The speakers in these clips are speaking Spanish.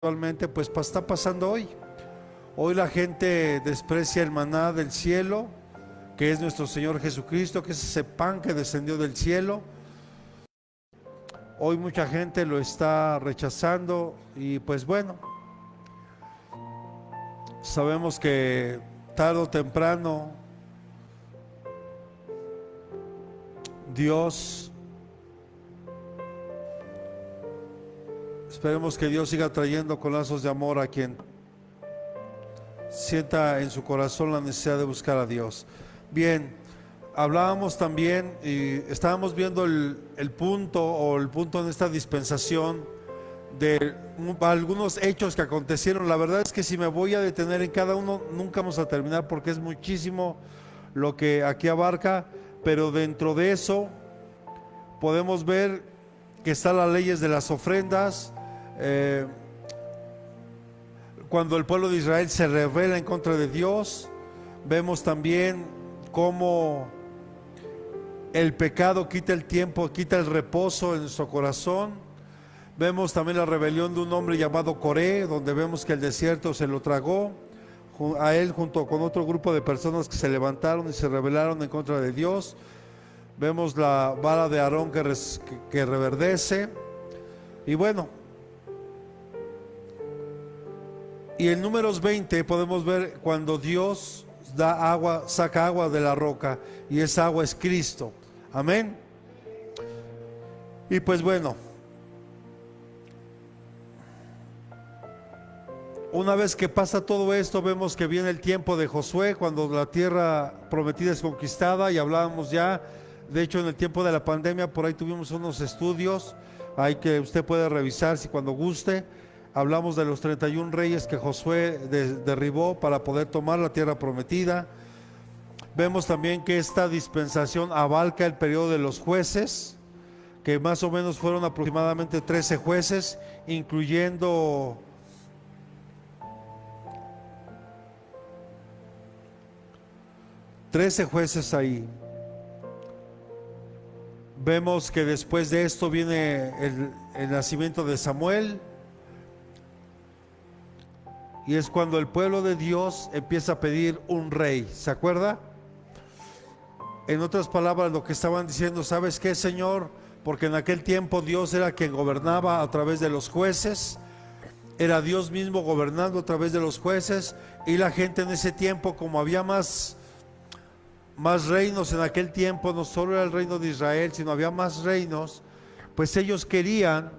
actualmente pues está pasando hoy. Hoy la gente desprecia el maná del cielo, que es nuestro Señor Jesucristo, que es ese pan que descendió del cielo. Hoy mucha gente lo está rechazando y pues bueno, sabemos que tarde o temprano Dios, esperemos que Dios siga trayendo con lazos de amor a quien sienta en su corazón la necesidad de buscar a Dios. Bien, hablábamos también y estábamos viendo el punto en esta dispensación de algunos hechos que acontecieron. La verdad es que si me voy a detener en cada uno, nunca vamos a terminar porque es muchísimo lo que aquí abarca, pero dentro de eso podemos ver que están las leyes de las ofrendas. Cuando el pueblo de Israel se rebela en contra de Dios, vemos también cómo el pecado quita el tiempo, quita el reposo en nuestro corazón. Vemos también la rebelión de un hombre llamado Coré, donde vemos que el desierto se lo tragó a él junto con otro grupo de personas que se levantaron y se rebelaron en contra de Dios. Vemos la vara de Aarón que reverdece. Y bueno, y en Números 20 podemos ver cuando Dios da agua, saca agua de la roca, y esa agua es Cristo. Amén. Y pues bueno, una vez que pasa todo esto, vemos que viene el tiempo de Josué, cuando la tierra prometida es conquistada, y hablábamos ya, de hecho en el tiempo de la pandemia, por ahí tuvimos unos estudios, hay que usted puede revisar si cuando guste. Hablamos de los 31 reyes que Josué derribó para poder tomar la tierra prometida. Vemos también que esta dispensación abarca el periodo de los jueces, que más o menos fueron aproximadamente 13 jueces, incluyendo jueces ahí. Vemos que después de esto viene el nacimiento de Samuel, y es cuando el pueblo de Dios empieza a pedir un rey. ¿Se acuerda? En otras palabras, lo que estaban diciendo, ¿sabes qué, Señor? Porque en aquel tiempo Dios era quien gobernaba a través de los jueces, era Dios mismo gobernando a través de los jueces, y la gente en ese tiempo, como había más reinos en aquel tiempo, no solo era el reino de Israel, sino había más reinos, pues ellos querían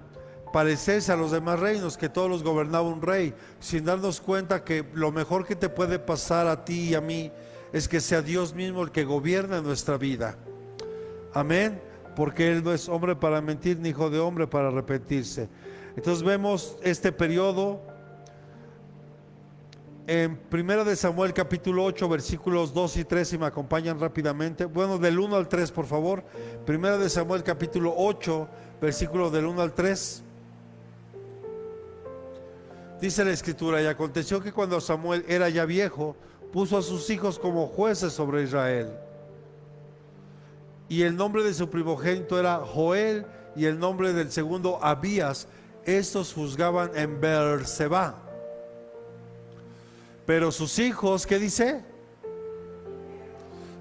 parecerse a los demás reinos, que todos los gobernaba un rey, sin darnos cuenta que lo mejor que te puede pasar a ti y a mí es que sea Dios mismo el que gobierna nuestra vida. Amén, porque Él no es hombre para mentir, ni hijo de hombre para arrepentirse. Entonces vemos este periodo en 1 de Samuel capítulo 8 versículos 2 y 3, si me acompañan rápidamente. Bueno, del 1 al 3 por favor. 1 de Samuel capítulo 8 versículos del 1 al 3. Dice la escritura: y aconteció que cuando Samuel era ya viejo, puso a sus hijos como jueces sobre Israel. Y el nombre de su primogénito era Joel, y el nombre del segundo Abías. Estos juzgaban en Beerseba. Pero sus hijos, ¿qué dice?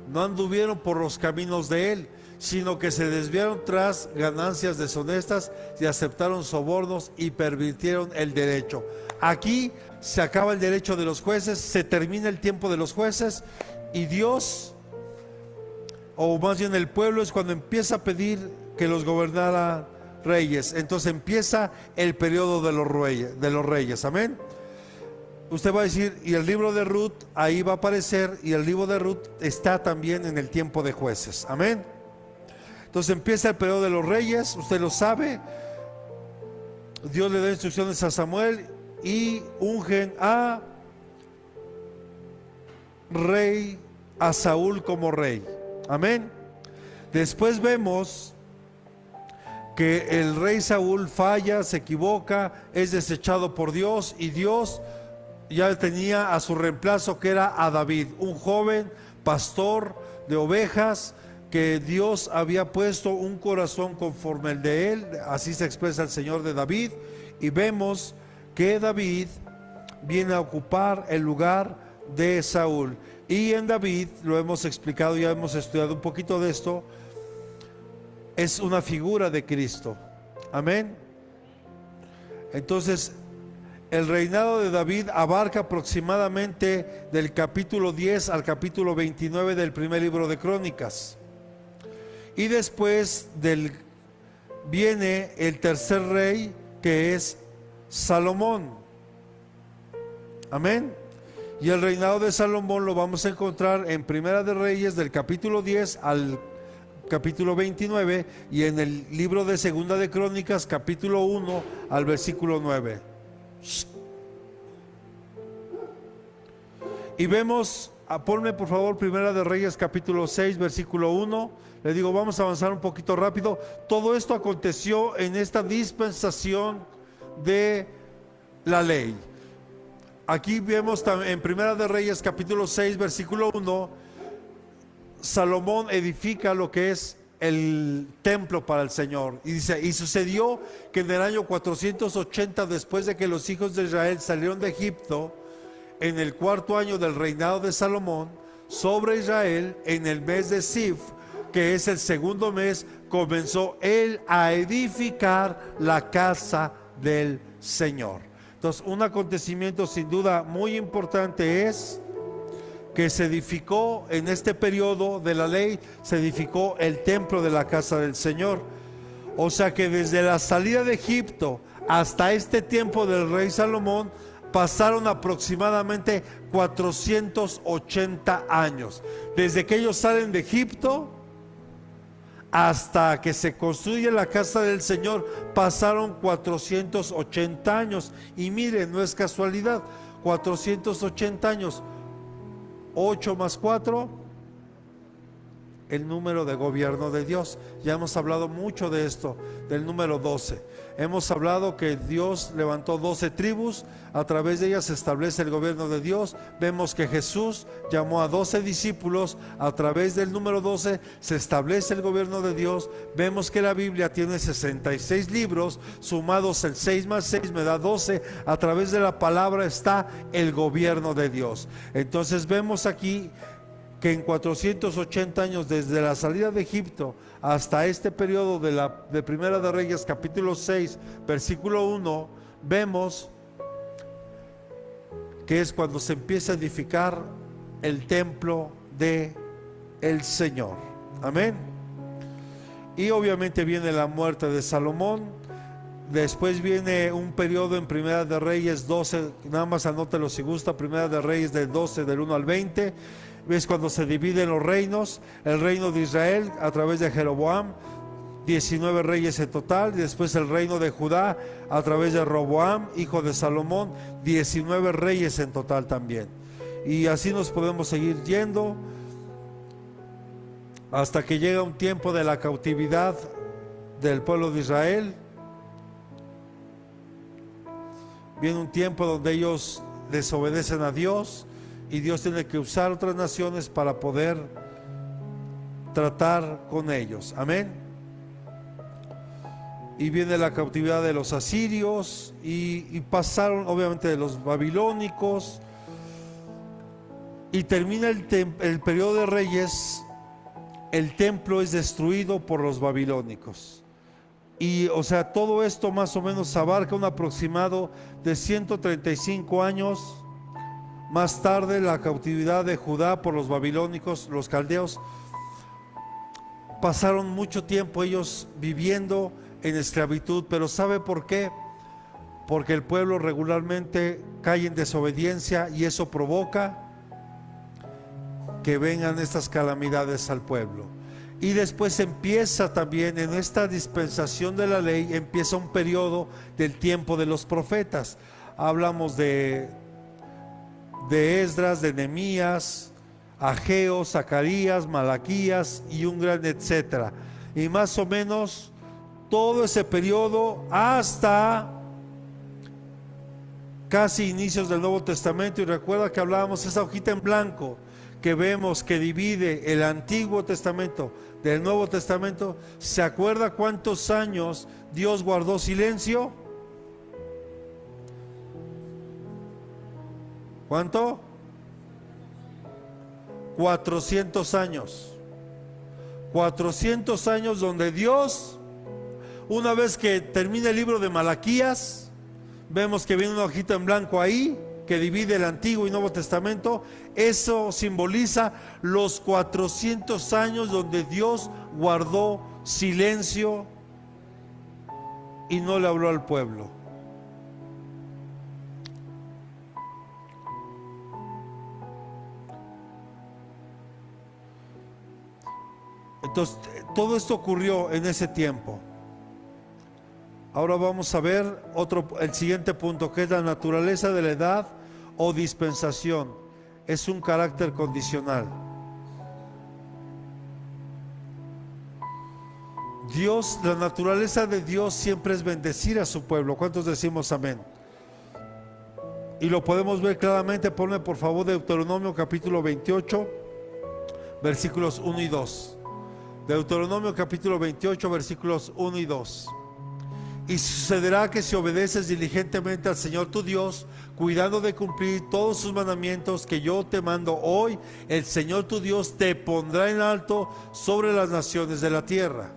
No anduvieron por los caminos de él, sino que se desviaron tras ganancias deshonestas y aceptaron sobornos y pervirtieron el derecho. Aquí se acaba el derecho de los jueces, se termina el tiempo de los jueces, y Dios, o más bien el pueblo, es cuando empieza a pedir que los gobernara reyes. Entonces empieza el periodo de los reyes. Amén. Usted va a decir, y el libro de Ruth ahí va a aparecer, y el libro de Ruth está también en el tiempo de jueces. Amén. Entonces empieza el periodo de los reyes, usted lo sabe. Dios le da instrucciones a Samuel y ungen a rey, a Saúl como rey. Amén. Después vemos que el rey Saúl falla, se equivoca, es desechado por Dios, y Dios ya tenía a su reemplazo, que era a David, un joven pastor de ovejas, que Dios había puesto un corazón conforme el de él. Así se expresa el Señor de David, y vemos que David viene a ocupar el lugar de Saúl. Y en David, lo hemos explicado, ya hemos estudiado un poquito de esto, es una figura de Cristo. Amén. Entonces, el reinado de David abarca aproximadamente del capítulo 10 al capítulo 29 del primer libro de Crónicas. Y después viene el tercer rey, que es Salomón. Amén. Y el reinado de Salomón lo vamos a encontrar en Primera de Reyes del capítulo 10 al capítulo 29 y en el libro de Segunda de Crónicas capítulo 1 al versículo 9. Y vemos, ponme por favor Primera de Reyes capítulo 6 versículo 1. Le digo, vamos a avanzar un poquito rápido. Todo esto aconteció en esta dispensación de la ley. Aquí vemos en Primera de Reyes capítulo 6 versículo 1, Salomón edifica lo que es el templo para el Señor. Y dice, y sucedió que en el año 480 después de que los hijos de Israel salieron de Egipto, en el cuarto año del reinado de Salomón, sobre Israel, en el mes de Sif, que es el segundo mes, comenzó él a edificar la casa del Señor. Entonces, un acontecimiento sin duda muy importante es que se edificó en este periodo de la ley, se edificó el templo de la casa del Señor. O sea que desde la salida de Egipto hasta este tiempo del rey Salomón pasaron aproximadamente 480 años. Desde que ellos salen de Egipto hasta que se construye la casa del Señor pasaron 480 años. Y miren, no es casualidad, 480 años, 8 más 4, el número de gobierno de Dios. Ya hemos hablado mucho de esto, del número 12. Hemos hablado que Dios levantó 12 tribus, a través de ellas se establece el gobierno de Dios. Vemos que Jesús llamó a 12 discípulos, a través del número 12 se establece el gobierno de Dios. Vemos que la Biblia tiene 66 libros, sumados el 6 más 6 me da 12, a través de la palabra está el gobierno de Dios. Entonces vemos aquí que en 480 años desde la salida de Egipto hasta este periodo de Primera de Reyes capítulo 6 versículo 1, vemos que es cuando se empieza a edificar el templo de el Señor. Amén. Y obviamente viene la muerte de Salomón. Después viene un periodo en Primera de Reyes 12, nada más anótelo si gusta, Primera de Reyes del 12 del 1 al 20. Es cuando se dividen los reinos, el reino de Israel a través de Jeroboam, 19 reyes en total. Después el reino de Judá a través de Roboam, hijo de Salomón, 19 reyes en total también. Y así nos podemos seguir yendo hasta que llega un tiempo de la cautividad del pueblo de Israel. Viene un tiempo donde ellos desobedecen a Dios y Dios tiene que usar otras naciones para poder tratar con ellos. Amén. Y viene la cautividad de los asirios y pasaron obviamente de los babilónicos, y termina el periodo de reyes. El templo es destruido por los babilónicos. Y o sea, todo esto más o menos abarca un aproximado de 135 años. Más tarde la cautividad de Judá por los babilónicos, los caldeos. Pasaron mucho tiempo ellos viviendo en esclavitud, pero ¿sabe por qué? Porque el pueblo regularmente cae en desobediencia y eso provoca que vengan estas calamidades al pueblo. Y después empieza también en esta dispensación de la ley, empieza un periodo del tiempo de los profetas. Hablamos de Esdras, de Nehemías, Ageo, Zacarías, Malaquías y un gran etcétera. Y más o menos todo ese periodo hasta casi inicios del Nuevo Testamento. Y recuerda que hablábamos esa hojita en blanco que vemos que divide el Antiguo Testamento del Nuevo Testamento. ¿Se acuerda cuántos años Dios guardó silencio? ¿Cuánto? 400 años. 400 años donde Dios, una vez que termina el libro de Malaquías, vemos que viene una hojita en blanco ahí que divide el Antiguo y Nuevo Testamento. Eso simboliza los 400 años donde Dios guardó silencio y no le habló al pueblo. Entonces, todo esto ocurrió en ese tiempo. Ahora vamos a ver el siguiente punto, que es la naturaleza de la edad o dispensación. Es un carácter condicional. Dios, la naturaleza de Dios siempre es bendecir a su pueblo. ¿Cuántos decimos amén? Y lo podemos ver claramente. Ponme por favor Deuteronomio capítulo 28, versículos 1 y 2. Deuteronomio capítulo 28, versículos 1 y 2. Y sucederá que si obedeces diligentemente al Señor tu Dios, cuidando de cumplir todos sus mandamientos que yo te mando hoy, el Señor tu Dios te pondrá en alto sobre las naciones de la tierra.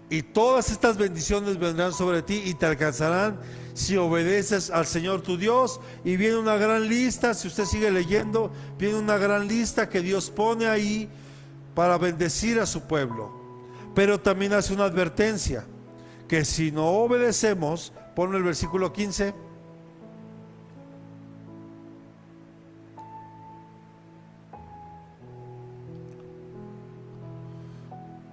Y todas estas bendiciones vendrán sobre ti y te alcanzarán si obedeces al Señor tu Dios. Y viene una gran lista, si usted sigue leyendo, viene una gran lista que Dios pone ahí para bendecir a su pueblo. Pero también hace una advertencia, que si no obedecemos, ponme el versículo 15.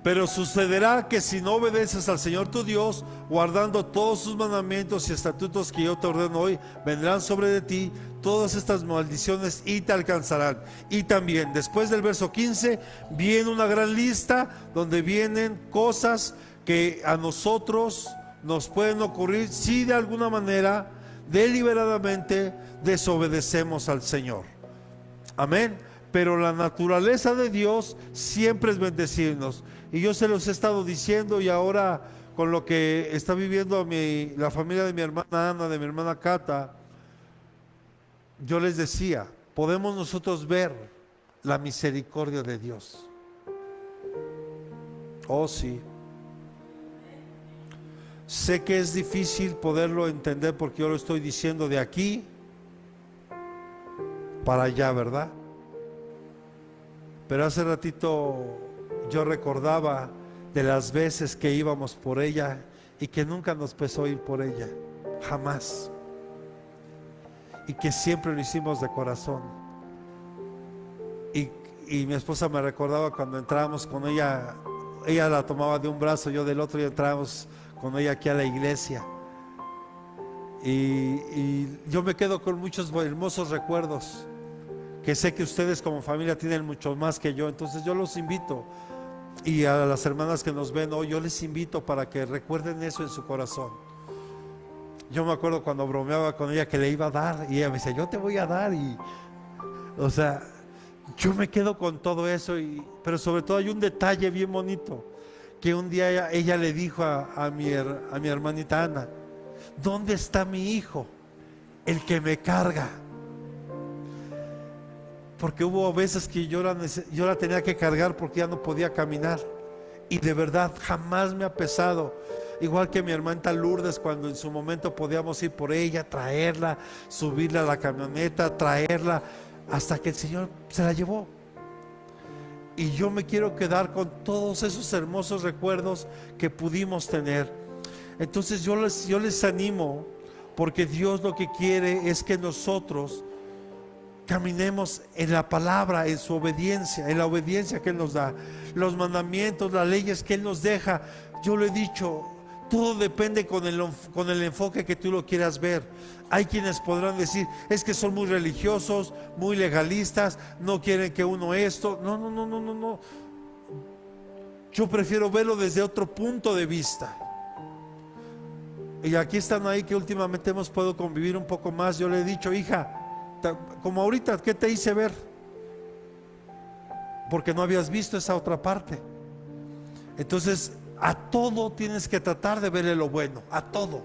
Pero sucederá que si no obedeces al Señor tu Dios, guardando todos sus mandamientos y estatutos que yo te ordeno hoy, vendrán sobre de ti todas estas maldiciones y te alcanzarán. Y también, después del verso 15, viene una gran lista donde vienen cosas que a nosotros nos pueden ocurrir si de alguna manera, deliberadamente, desobedecemos al Señor. Amén. Pero la naturaleza de Dios siempre es bendecirnos. Y yo se los he estado diciendo, y ahora con lo que está viviendo la familia de mi hermana Ana, de mi hermana Cata, yo les decía, podemos nosotros ver la misericordia de Dios. Oh sí. Sé que es difícil poderlo entender porque yo lo estoy diciendo de aquí para allá, ¿verdad? Pero hace ratito yo recordaba de las veces que íbamos por ella y que nunca nos pesó ir por ella, jamás, y que siempre lo hicimos de corazón. Y mi esposa me recordaba cuando entrábamos con ella, ella la tomaba de un brazo, yo del otro, y entrábamos con ella aquí a la iglesia. Y yo me quedo con muchos hermosos recuerdos, que sé que ustedes como familia tienen mucho más que yo. Entonces yo los invito, y a las hermanas que nos ven hoy, yo les invito para que recuerden eso en su corazón. Yo me acuerdo cuando bromeaba con ella que le iba a dar, y ella me decía, yo te voy a dar. Y o sea, yo me quedo con todo eso. Pero sobre todo hay un detalle bien bonito, que un día ella le dijo a mi hermanita Ana, ¿dónde está mi hijo? El que me carga. Porque hubo veces que yo la tenía que cargar porque ya no podía caminar. Y de verdad jamás me ha pesado. Igual que mi hermana Lourdes, cuando en su momento podíamos ir por ella, traerla, subirla a la camioneta, traerla, hasta que el Señor se la llevó. Y yo me quiero quedar con todos esos hermosos recuerdos que pudimos tener. Entonces yo les animo, porque Dios lo que quiere es que nosotros caminemos en la palabra, en su obediencia, en la obediencia que Él nos da, los mandamientos, las leyes que Él nos deja. Yo lo he dicho, todo depende con el enfoque que tú lo quieras ver. Hay quienes podrán decir, es que son muy religiosos, muy legalistas, no quieren que uno esto. No. Yo prefiero verlo desde otro punto de vista. Y aquí están ahí que últimamente hemos podido convivir un poco más. Yo le he dicho, hija, como ahorita, ¿qué te hice ver? Porque no habías visto esa otra parte. Entonces, a todo tienes que tratar de verle lo bueno, a todo.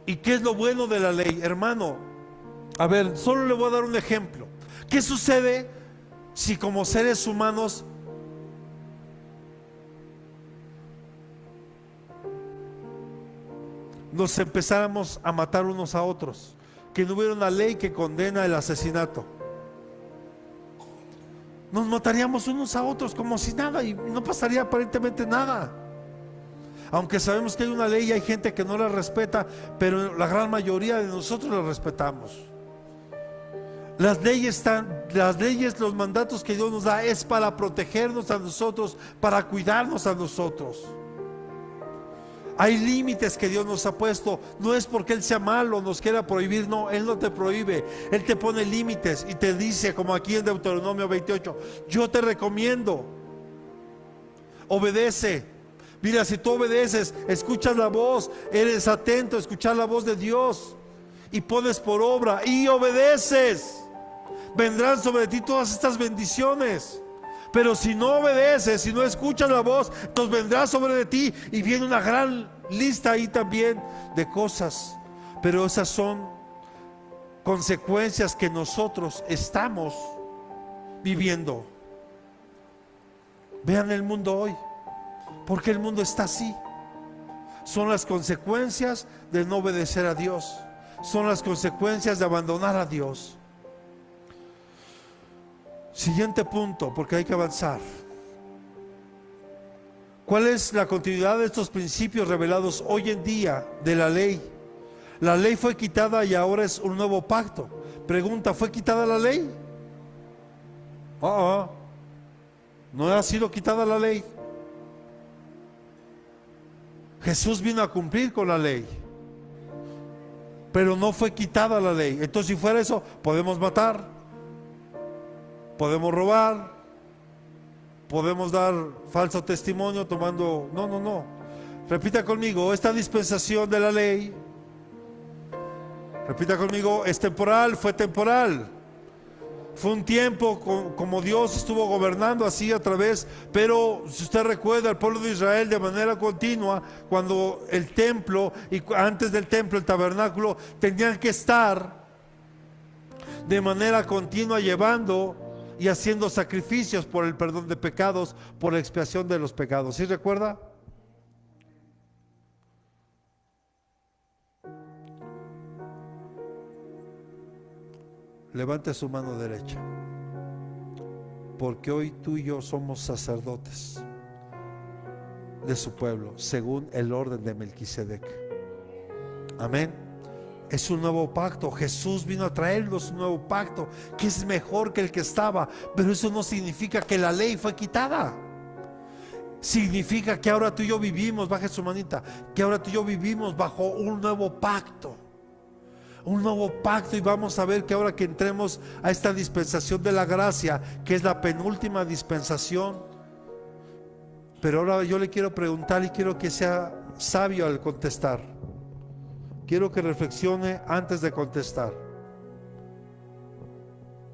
¿Y qué es lo bueno de la ley, hermano? A ver, solo le voy a dar un ejemplo. ¿Qué sucede si como seres humanos nos empezáramos a matar unos a otros? Que no hubiera una ley que condena el asesinato. Nos mataríamos unos a otros como si nada y no pasaría aparentemente nada. Aunque sabemos que hay una ley y hay gente que no la respeta, pero la gran mayoría de nosotros la respetamos. Las leyes, los mandatos que Dios nos da es para protegernos a nosotros, para cuidarnos a nosotros. Hay límites que Dios nos ha puesto. No es porque Él sea malo, nos quiera prohibir. No, Él no te prohíbe. Él te pone límites y te dice, como aquí en Deuteronomio 28, yo te recomiendo, obedece. Mira, si tú obedeces, escuchas la voz, eres atento a escuchar la voz de Dios y pones por obra y obedeces, vendrán sobre ti todas estas bendiciones. Pero si no obedeces, si no escuchas la voz, entonces vendrá sobre de ti y viene una gran lista ahí también de cosas. Pero esas son consecuencias que nosotros estamos viviendo. Vean el mundo hoy. ¿Por qué el mundo está así? Son las consecuencias de no obedecer a Dios. Son las consecuencias de abandonar a Dios. Siguiente punto, porque hay que avanzar. ¿Cuál es la continuidad de estos principios revelados hoy en día de la ley? La ley fue quitada y ahora es un nuevo pacto. Pregunta, ¿fue quitada la ley? No ha sido quitada la ley. Jesús vino a cumplir con la ley, pero no fue quitada la ley. Entonces, si fuera eso, podemos matar, podemos robar, podemos dar falso testimonio tomando... No. Repita conmigo, esta dispensación de la ley, repita conmigo, es temporal, fue temporal. Fue un tiempo como Dios estuvo gobernando así a través, pero si usted recuerda, el pueblo de Israel de manera continua, cuando el templo y antes del templo el tabernáculo tenían que estar de manera continua llevando y haciendo sacrificios por el perdón de pecados, por la expiación de los pecados. ¿Sí recuerda? Levante su mano derecha, porque hoy tú y yo somos sacerdotes de su pueblo, según el orden de Melquisedec. Amén. Es un nuevo pacto. Jesús vino a traernos un nuevo pacto que es mejor que el que estaba, pero eso no significa que la ley fue quitada. Significa que ahora tú y yo vivimos, baje su manita, que ahora tú y yo vivimos bajo un nuevo pacto. Un nuevo pacto, y vamos a ver que ahora que entremos a esta dispensación de la gracia, que es la penúltima dispensación. Pero ahora yo le quiero preguntar y quiero que sea sabio al contestar. Quiero que reflexione antes de contestar.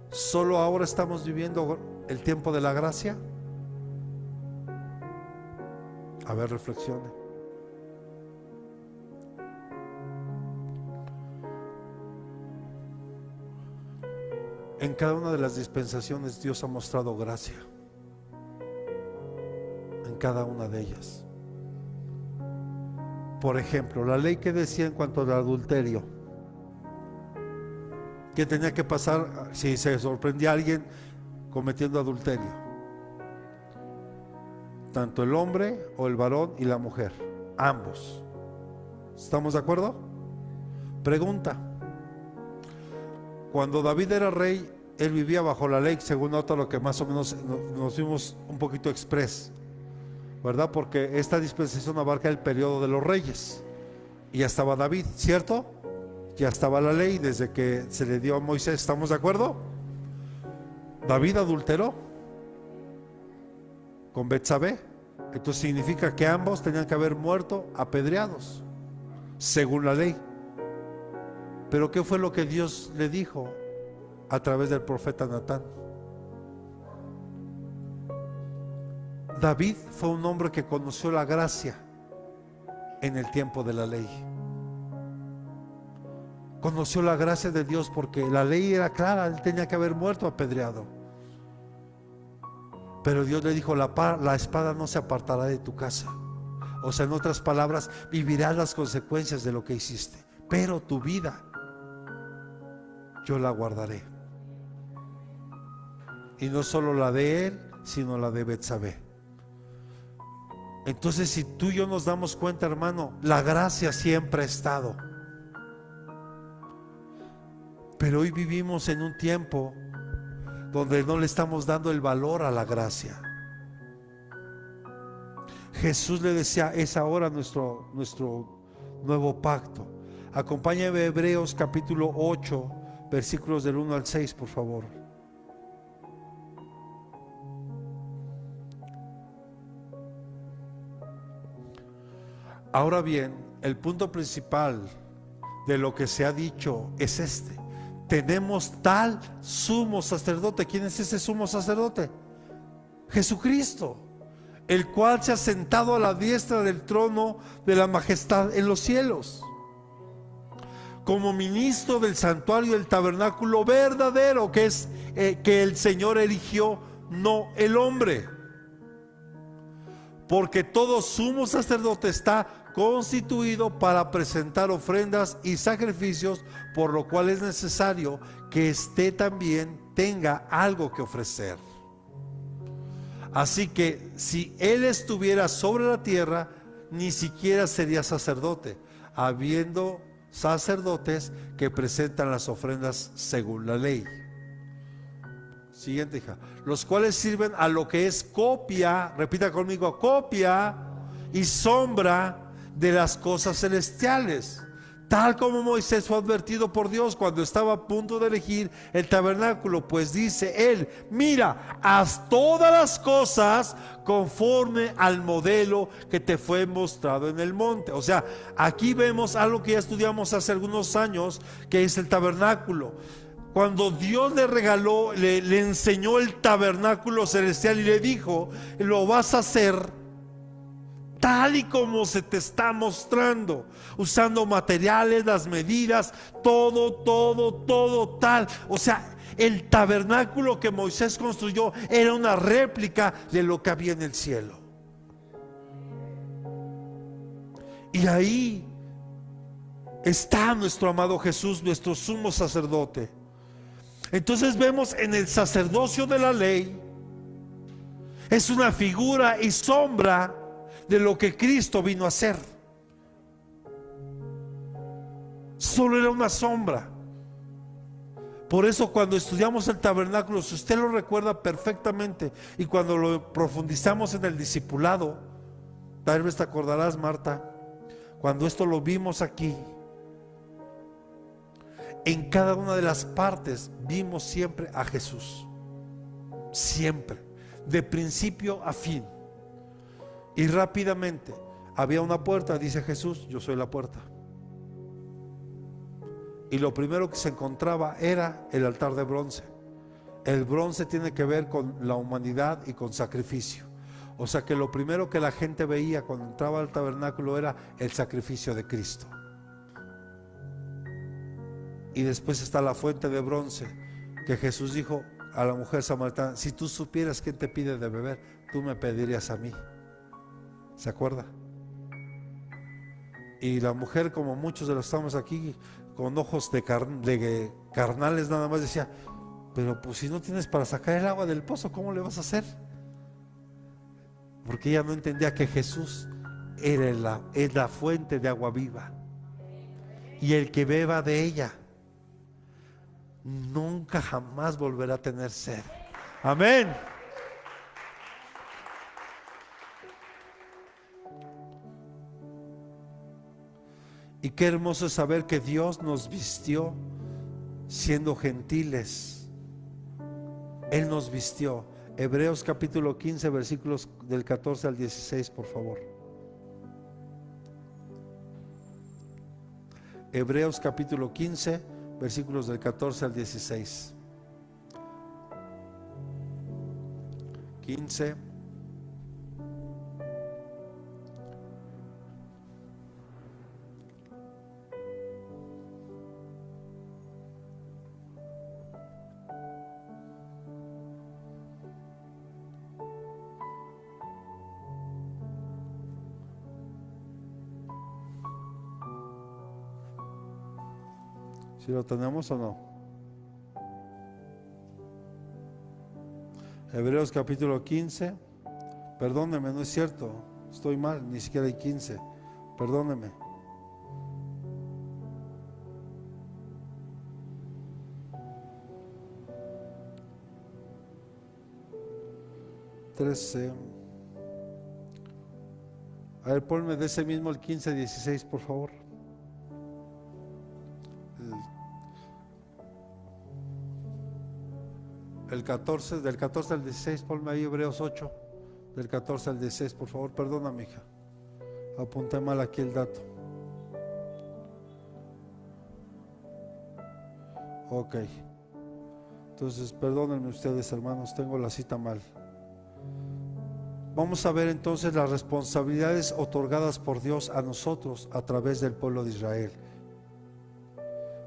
¿Solo ahora estamos viviendo el tiempo de la gracia? A ver, reflexione. En cada una de las dispensaciones Dios ha mostrado gracia. En cada una de ellas. Por ejemplo, la ley que decía en cuanto al adulterio, que tenía que pasar si se sorprendía a alguien cometiendo adulterio, tanto el hombre o el varón y la mujer, ambos. ¿Estamos de acuerdo? Pregunta: cuando David era rey, él vivía bajo la ley, según nota lo que más o menos nos vimos un poquito express, ¿verdad? Porque esta dispensación abarca el periodo de los reyes y ya estaba David, ¿cierto? Ya estaba la ley desde que se le dio a Moisés. ¿Estamos de acuerdo? David adulteró con Betsabé, entonces significa que ambos tenían que haber muerto apedreados según la ley. Pero ¿qué fue lo que Dios le dijo a través del profeta Natán? David fue un hombre que conoció la gracia en el tiempo de la ley. conoció la gracia de Dios porque la ley era clara, él tenía que haber muerto apedreado. Pero Dios le dijo, la espada no se apartará de tu casa. O sea, en otras palabras, vivirás las consecuencias de lo que hiciste, pero tu vida yo la guardaré. Y no solo la de él, sino la de Betsabé. Entonces, si tú y yo nos damos cuenta, hermano, la gracia siempre ha estado. Pero hoy vivimos en un tiempo donde no le estamos dando el valor a la gracia. Jesús le decía, es ahora nuestro nuevo pacto. Acompáñame a Hebreos capítulo 8, versículos del 1 al 6, por favor. Ahora bien, el punto principal de lo que se ha dicho es este: tenemos tal sumo sacerdote. ¿Quién es ese sumo sacerdote? Jesucristo, el cual se ha sentado a la diestra del trono de la majestad en los cielos, como ministro del santuario del tabernáculo verdadero, que es que el Señor eligió, no el hombre. Porque todo sumo sacerdote está constituido para presentar ofrendas y sacrificios, por lo cual es necesario que éste también tenga algo que ofrecer. Así que si él estuviera sobre la tierra, ni siquiera sería sacerdote, habiendo sacerdotes que presentan las ofrendas según la ley. Siguiente, hija. Los cuales sirven a lo que es copia, repita conmigo, copia y sombra de las cosas celestiales, tal como Moisés fue advertido por Dios cuando estaba a punto de elegir el tabernáculo, pues dice él, mira, haz todas las cosas conforme al modelo que te fue mostrado en el monte. O sea, aquí vemos algo que ya estudiamos hace algunos años, que es el tabernáculo. Cuando Dios le regaló, le enseñó el tabernáculo celestial y le dijo, lo vas a hacer tal y como se te está mostrando, usando materiales, las medidas, todo tal. O sea, el tabernáculo que Moisés construyó era una réplica de lo que había en el cielo. Y ahí está nuestro amado Jesús, nuestro sumo sacerdote. Entonces vemos en el sacerdocio de la ley, es una figura y sombra de lo que Cristo vino a hacer. Solo era una sombra. Por eso cuando estudiamos el tabernáculo, si usted lo recuerda perfectamente, y cuando lo profundizamos en el discipulado, tal vez te acordarás, Marta, cuando esto lo vimos aquí, en cada una de las partes vimos siempre a Jesús, siempre, de principio a fin. Y rápidamente había una puerta, dice Jesús, yo soy la puerta. Y lo primero que se encontraba era el altar de bronce. El bronce tiene que ver con la humanidad y con sacrificio. O sea que lo primero que la gente veía cuando entraba al tabernáculo era el sacrificio de Cristo. Y después está la fuente de bronce, que Jesús dijo a la mujer samaritana, si tú supieras quién te pide de beber, tú me pedirías a mí. ¿Se acuerda? Y la mujer, como muchos de los que estamos aquí, con ojos de carnales nada más, decía, pero pues si no tienes para sacar el agua del pozo, ¿cómo le vas a hacer? Porque ella no entendía que Jesús es la fuente de agua viva, y el que beba de ella nunca jamás volverá a tener sed. Amén. Y qué hermoso es saber que Dios nos vistió siendo gentiles. Él nos vistió. Hebreos capítulo 15, versículos del 14 al 16, por favor. Hebreos capítulo 15, versículos del 14 al 16. 15. ¿Sí lo tenemos o no? Hebreos capítulo 15. Perdóneme, no es cierto. Estoy mal, ni siquiera hay 15. Perdóneme. A ver, ponme de ese mismo el 15:16, por favor. El 14, del 14 al 16, ponme ahí Hebreos 8, del 14 al 16, por favor. Perdóname, hija. Apunté mal aquí el dato. Ok. Entonces, perdónenme ustedes, hermanos, tengo la cita mal. Vamos a ver entonces las responsabilidades otorgadas por Dios a nosotros a través del pueblo de Israel.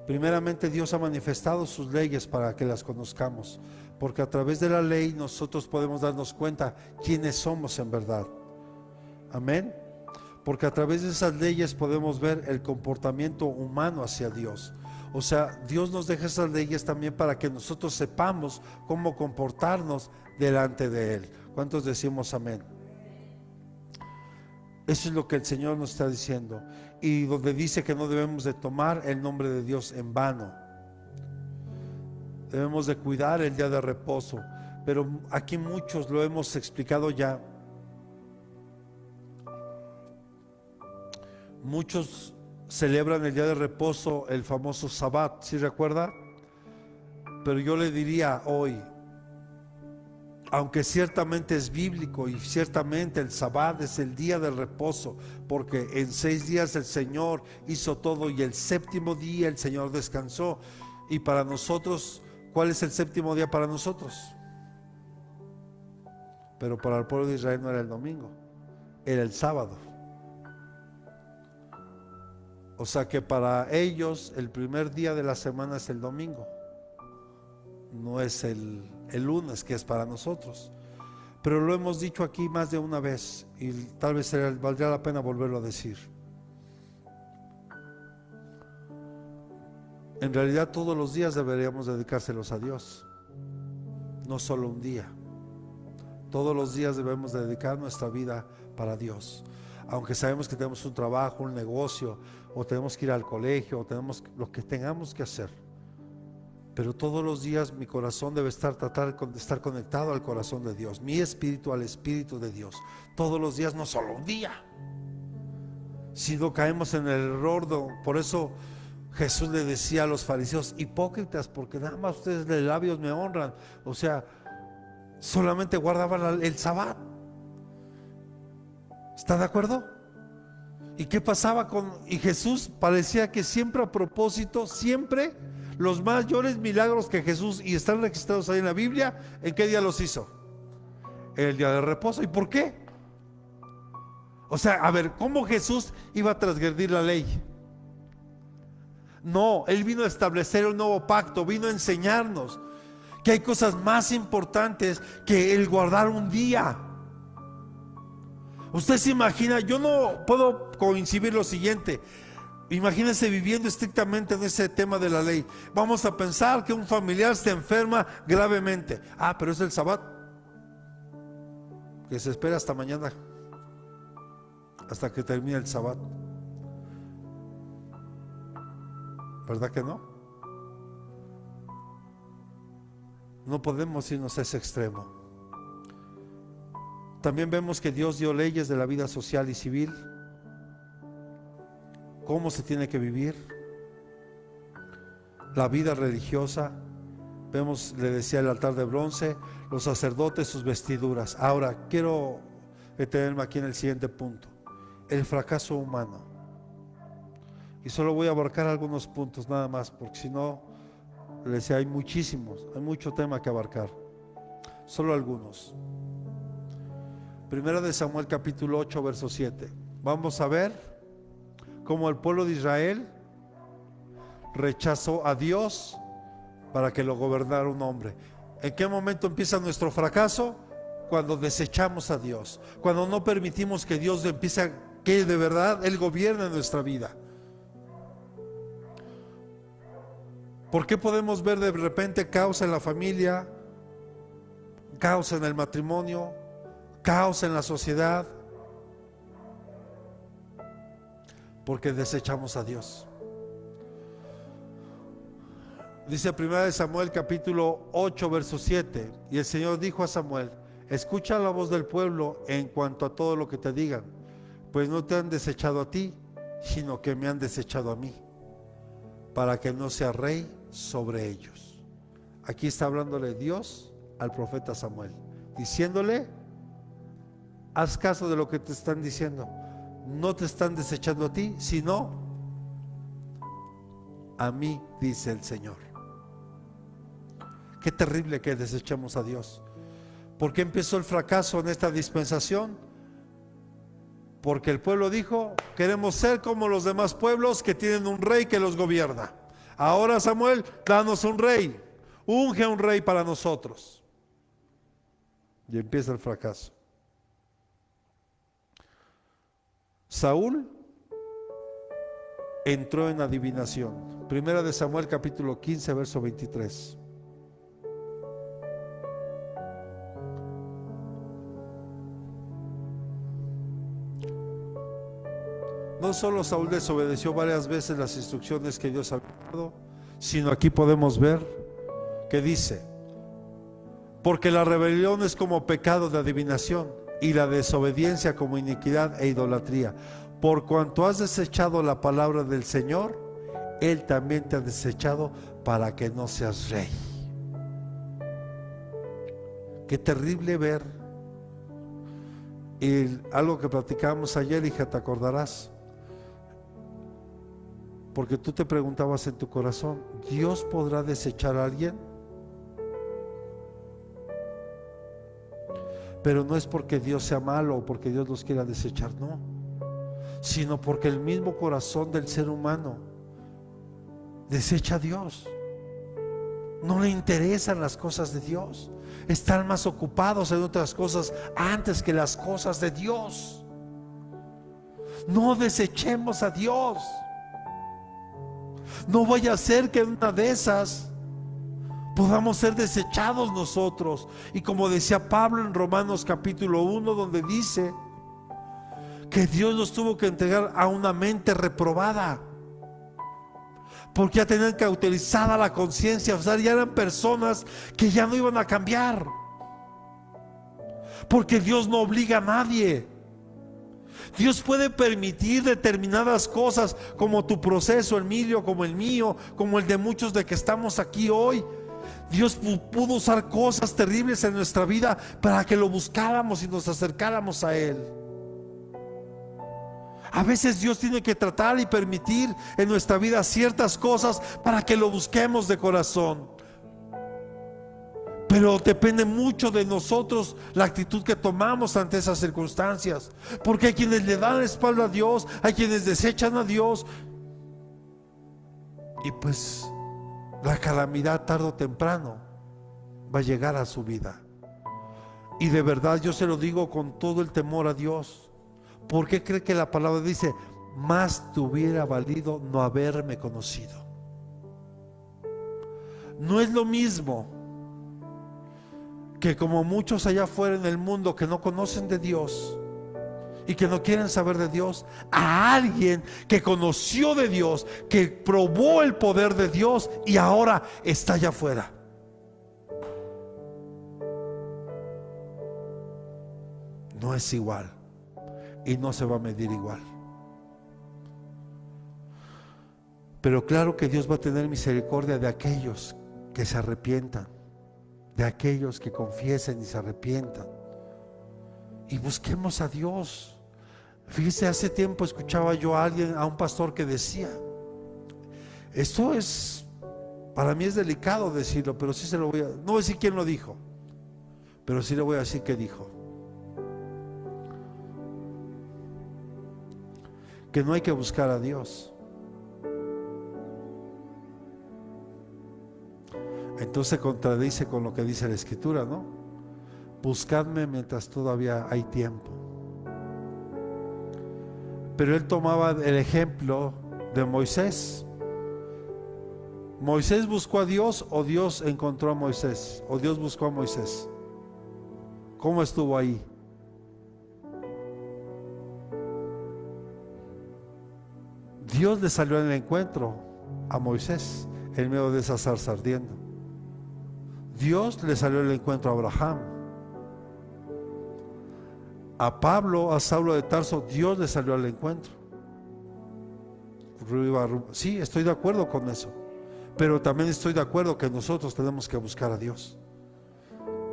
Primeramente, Dios ha manifestado sus leyes para que las conozcamos, porque a través de la ley nosotros podemos darnos cuenta quiénes somos en verdad. Amén. Porque a través de esas leyes podemos ver el comportamiento humano hacia Dios. O sea, Dios nos deja esas leyes también para que nosotros sepamos cómo comportarnos delante de Él. ¿Cuántos decimos amén? Eso es lo que el Señor nos está diciendo. Y donde dice que no debemos de tomar el nombre de Dios en vano. Debemos de cuidar el día de reposo. Pero aquí muchos lo hemos explicado ya. Muchos celebran el día de reposo, el famoso Sabbat, ¿sí recuerda? Pero yo le diría hoy, aunque ciertamente es bíblico y ciertamente el Sabbat es el día del reposo, porque en 6 días el Señor hizo todo y el séptimo día el Señor descansó. Y para nosotros, ¿cuál es el séptimo día para nosotros? Pero para el pueblo de Israel no era el domingo, era el sábado. O sea que para ellos el primer día de la semana es el domingo, no es el lunes, que es para nosotros. Pero lo hemos dicho aquí más de una vez y tal vez valdría la pena volverlo a decir. En realidad todos los días deberíamos dedicárselos a Dios, no solo un día. Todos los días debemos dedicar nuestra vida para Dios. Aunque sabemos que tenemos un trabajo, un negocio, o tenemos que ir al colegio, o tenemos lo que tengamos que hacer, pero todos los días mi corazón debe tratar de estar conectado al corazón de Dios, mi espíritu al espíritu de Dios, todos los días, no solo un día. Si no caemos en el error, por eso Jesús le decía a los fariseos: hipócritas, porque nada más ustedes de labios me honran, o sea, solamente guardaban el Sabbat. ¿Está de acuerdo? ¿Y qué pasaba y Jesús parecía que siempre a propósito, siempre los mayores milagros que Jesús, y están registrados ahí en la Biblia, ¿en qué día los hizo? El día de reposo. ¿Y por qué? O sea, a ver, ¿cómo Jesús iba a transgredir la ley? No, Él vino a establecer un nuevo pacto, vino a enseñarnos que hay cosas más importantes que el guardar un día. Usted se imagina, yo no puedo coincidir lo siguiente. Imagínense viviendo estrictamente en ese tema de la ley. Vamos a pensar que un familiar se enferma gravemente. Pero es el Sabbat, que se espera hasta mañana, hasta que termine el Sabbat. ¿Verdad que no? No podemos irnos a ese extremo. También vemos que Dios dio leyes de la vida social y civil, cómo se tiene que vivir, la vida religiosa. Vemos, le decía, el altar de bronce, los sacerdotes, sus vestiduras. Ahora quiero detenerme aquí en el siguiente punto: el fracaso humano. Y solo voy a abarcar algunos puntos nada más, porque si no, le decía, hay mucho tema que abarcar. Solo algunos. Primera de Samuel capítulo 8 verso 7. Vamos a ver cómo el pueblo de Israel rechazó a Dios para que lo gobernara un hombre. ¿En qué momento empieza nuestro fracaso? Cuando desechamos a Dios, cuando no permitimos que Dios empiece que de verdad Él gobierne nuestra vida. ¿Por qué podemos ver de repente caos en la familia, caos en el matrimonio, caos en la sociedad? Porque desechamos a Dios. Dice 1 Samuel capítulo 8 verso 7: y el Señor dijo a Samuel: escucha la voz del pueblo en cuanto a todo lo que te digan, pues no te han desechado a ti, sino que me han desechado a mí, para que no sea rey sobre ellos. Aquí está hablándole Dios al profeta Samuel, diciéndole: haz caso de lo que te están diciendo. No te están desechando a ti, sino a mí, dice el Señor. Qué terrible que desechemos a Dios. ¿Por qué empezó el fracaso en esta dispensación? Porque el pueblo dijo: queremos ser como los demás pueblos que tienen un rey que los gobierna. Ahora, Samuel, danos un rey, unge un rey para nosotros. Y empieza el fracaso. Saúl entró en adivinación. Primera de Samuel capítulo 15 verso 23. No solo Saúl desobedeció varias veces las instrucciones que Dios había dado, sino aquí podemos ver que dice: porque la rebelión es como pecado de adivinación, y la desobediencia como iniquidad e idolatría. Por cuanto has desechado la palabra del Señor, Él también te ha desechado para que no seas rey. Qué terrible ver. Y algo que platicábamos ayer, hija, te acordarás, porque tú te preguntabas en tu corazón: ¿Dios podrá desechar a alguien? Pero no es porque Dios sea malo o porque Dios los quiera desechar, no, sino porque el mismo corazón del ser humano desecha a Dios. No le interesan las cosas de Dios, están más ocupados en otras cosas antes que las cosas de Dios. No desechemos a Dios. No vaya a ser que en una de esas podamos ser desechados nosotros. Y como decía Pablo en Romanos capítulo 1, donde dice que Dios nos tuvo que entregar a una mente reprobada, porque ya tenían cauterizada la conciencia. O sea, ya eran personas que ya no iban a cambiar, porque Dios no obliga a nadie. Dios puede permitir determinadas cosas, como tu proceso, Emilio, como el mío, como el de muchos de que estamos aquí hoy. Dios pudo usar cosas terribles en nuestra vida para que lo buscáramos y nos acercáramos a Él. A veces Dios tiene que tratar y permitir en nuestra vida ciertas cosas para que lo busquemos de corazón. Pero depende mucho de nosotros la actitud que tomamos ante esas circunstancias. Porque hay quienes le dan la espalda a Dios, hay quienes desechan a Dios, y pues la calamidad tarde o temprano va a llegar a su vida. Y de verdad yo se lo digo con todo el temor a Dios. ¿Por qué cree que la palabra dice: más te hubiera valido no haberme conocido? No es lo mismo que como muchos allá afuera en el mundo que no conocen de Dios y que no quieren saber de Dios, a alguien que conoció de Dios, que probó el poder de Dios y ahora está allá afuera. No es igual y no se va a medir igual. Pero claro que Dios va a tener misericordia de aquellos que se arrepientan, de aquellos que confiesen y se arrepientan, y busquemos a Dios. Fíjese, hace tiempo escuchaba yo a alguien, a un pastor, que decía: esto es, para mí es delicado decirlo, pero sí se lo voy a, no voy a decir quién lo dijo, pero sí le voy a decir qué dijo: que no hay que buscar a Dios. Entonces contradice con lo que dice la Escritura, ¿no? Buscadme mientras todavía hay tiempo. Pero él tomaba el ejemplo de Moisés. ¿Moisés buscó a Dios o Dios encontró a Moisés? ¿O Dios buscó a Moisés? ¿Cómo estuvo ahí? Dios le salió en el encuentro a Moisés en medio de esa zarza ardiendo. Dios le salió en el encuentro a Abraham. A Pablo, a Saulo de Tarso, Dios le salió al encuentro. Sí, estoy de acuerdo con eso. Pero también estoy de acuerdo que nosotros tenemos que buscar a Dios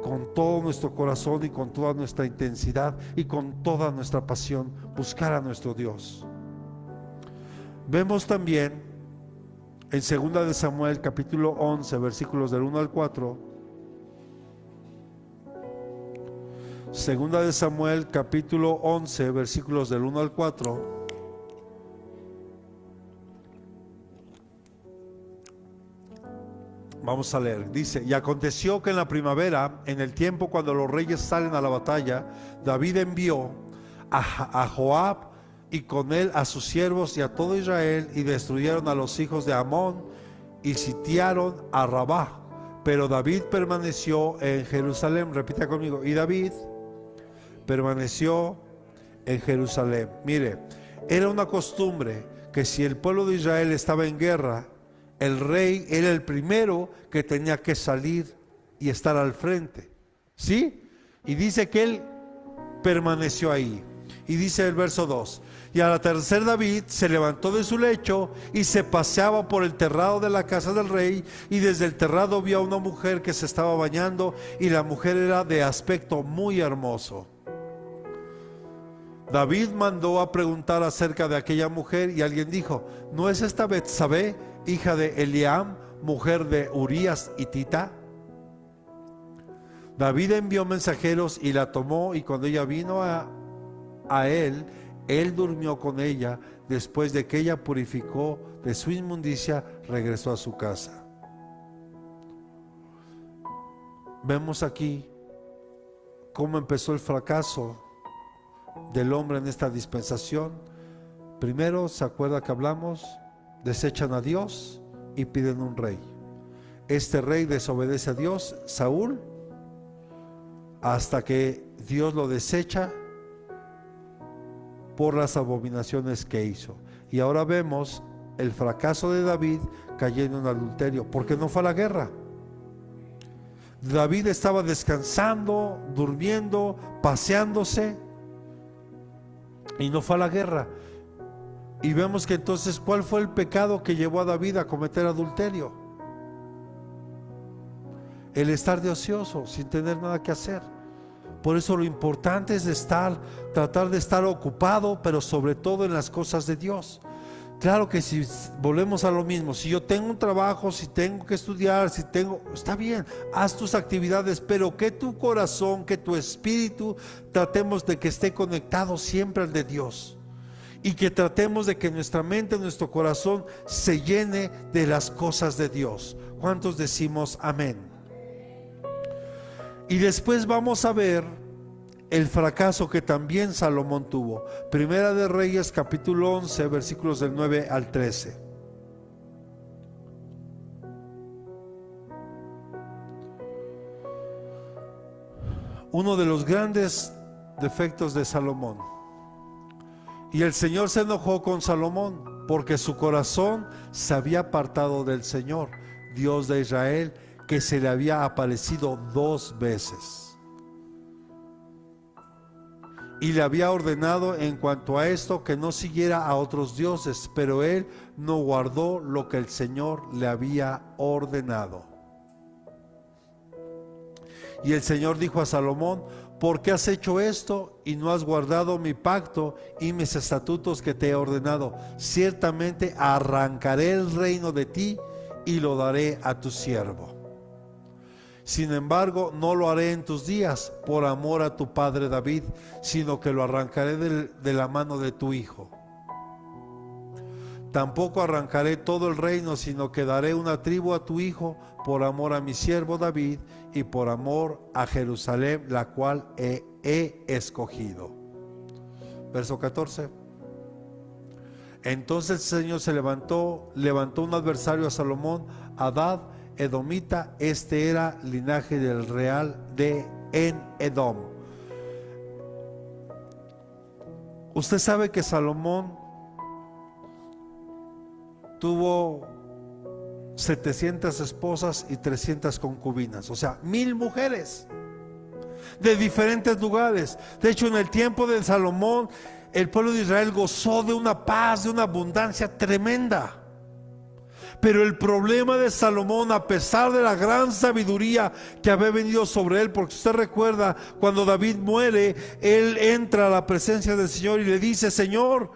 con todo nuestro corazón y con toda nuestra intensidad y con toda nuestra pasión, buscar a nuestro Dios. Vemos también en 2 de Samuel capítulo 11 versículos del 1 al 4. 2 de Samuel capítulo 11 versículos del 1 al 4. Vamos a leer, dice: y aconteció que en la primavera, en el tiempo cuando los reyes salen a la batalla, David envió a Joab y con él a sus siervos y a todo Israel, y destruyeron a los hijos de Amón y sitiaron a Rabá. Pero David permaneció en Jerusalén. Repita conmigo: y David permaneció en Jerusalén. Mire, era una costumbre que si el pueblo de Israel estaba en guerra, el rey era el primero que tenía que salir y estar al frente, ¿sí? Y dice que él permaneció ahí. Y dice el verso 2: y al atardecer David se levantó de su lecho y se paseaba por el terrado de la casa del rey, y desde el terrado vio a una mujer que se estaba bañando, y la mujer era de aspecto muy hermoso. David mandó a preguntar acerca de aquella mujer, y alguien dijo: ¿no es esta Betsabé, hija de Eliam, mujer de Urías hitita? David envió mensajeros y la tomó, y cuando ella vino a él durmió con ella. Después de que ella purificó de su inmundicia, regresó a su casa. Vemos aquí cómo empezó el fracaso del hombre en esta dispensación. Primero, ¿se acuerda que hablamos? Desechan a Dios y piden un rey. Este rey desobedece a Dios, Saúl, hasta que Dios lo desecha por las abominaciones que hizo. Y ahora vemos el fracaso de David cayendo en adulterio, porque no fue a la guerra. David estaba descansando, durmiendo, paseándose, y no fue a la guerra. Y vemos que entonces, ¿cuál fue el pecado que llevó a David a cometer adulterio? El estar de ocioso, sin tener nada que hacer. Por eso lo importante es tratar de estar ocupado, pero sobre todo en las cosas de Dios. Claro que si volvemos a lo mismo, si yo tengo un trabajo, si tengo que estudiar, está bien, haz tus actividades, pero que tu corazón, que tu espíritu, tratemos de que esté conectado siempre al de Dios. Y que tratemos de que nuestra mente, nuestro corazón se llene de las cosas de Dios. ¿Cuántos decimos amén? Y después vamos a ver el fracaso que también Salomón tuvo. Primera de Reyes capítulo 11 versículos del 9 al 13. Uno de los grandes defectos de Salomón. Y el Señor se enojó con Salomón porque su corazón se había apartado del Señor, Dios de Israel, que se le había aparecido 2 veces. Y le había ordenado en cuanto a esto que no siguiera a otros dioses, pero él no guardó lo que el Señor le había ordenado. Y el Señor dijo a Salomón: ¿por qué has hecho esto y no has guardado mi pacto y mis estatutos que te he ordenado? Ciertamente arrancaré el reino de ti y lo daré a tu siervo. Sin embargo, no lo haré en tus días por amor a tu padre David, sino que lo arrancaré de la mano de tu hijo. Tampoco arrancaré todo el reino, sino que daré una tribu a tu hijo por amor a mi siervo David y por amor a Jerusalén, la cual he escogido. Verso 14. Entonces el Señor levantó un adversario a Salomón, Hadad, edomita. Este era linaje del real de En Edom. Usted sabe que Salomón tuvo 700 esposas y 300 concubinas, o sea, 1000 mujeres de diferentes lugares. De hecho, en el tiempo de Salomón, el pueblo de Israel gozó de una paz, de una abundancia tremenda. Pero el problema de Salomón, a pesar de la gran sabiduría que había venido sobre él, porque usted recuerda cuando David muere, él entra a la presencia del Señor y le dice: Señor,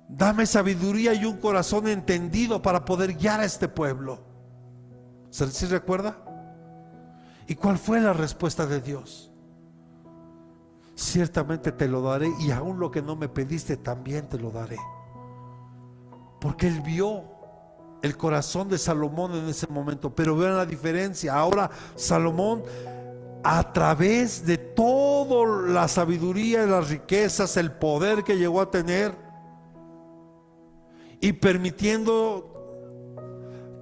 dame sabiduría y un corazón entendido para poder guiar a este pueblo. ¿Sí recuerda? ¿Y cuál fue la respuesta de Dios? Ciertamente te lo daré, y aún lo que no me pediste también te lo daré. Porque él vio el corazón de Salomón en ese momento. Pero vean la diferencia. Ahora Salomón, a través de toda la sabiduría y las riquezas, el poder que llegó a tener, y permitiendo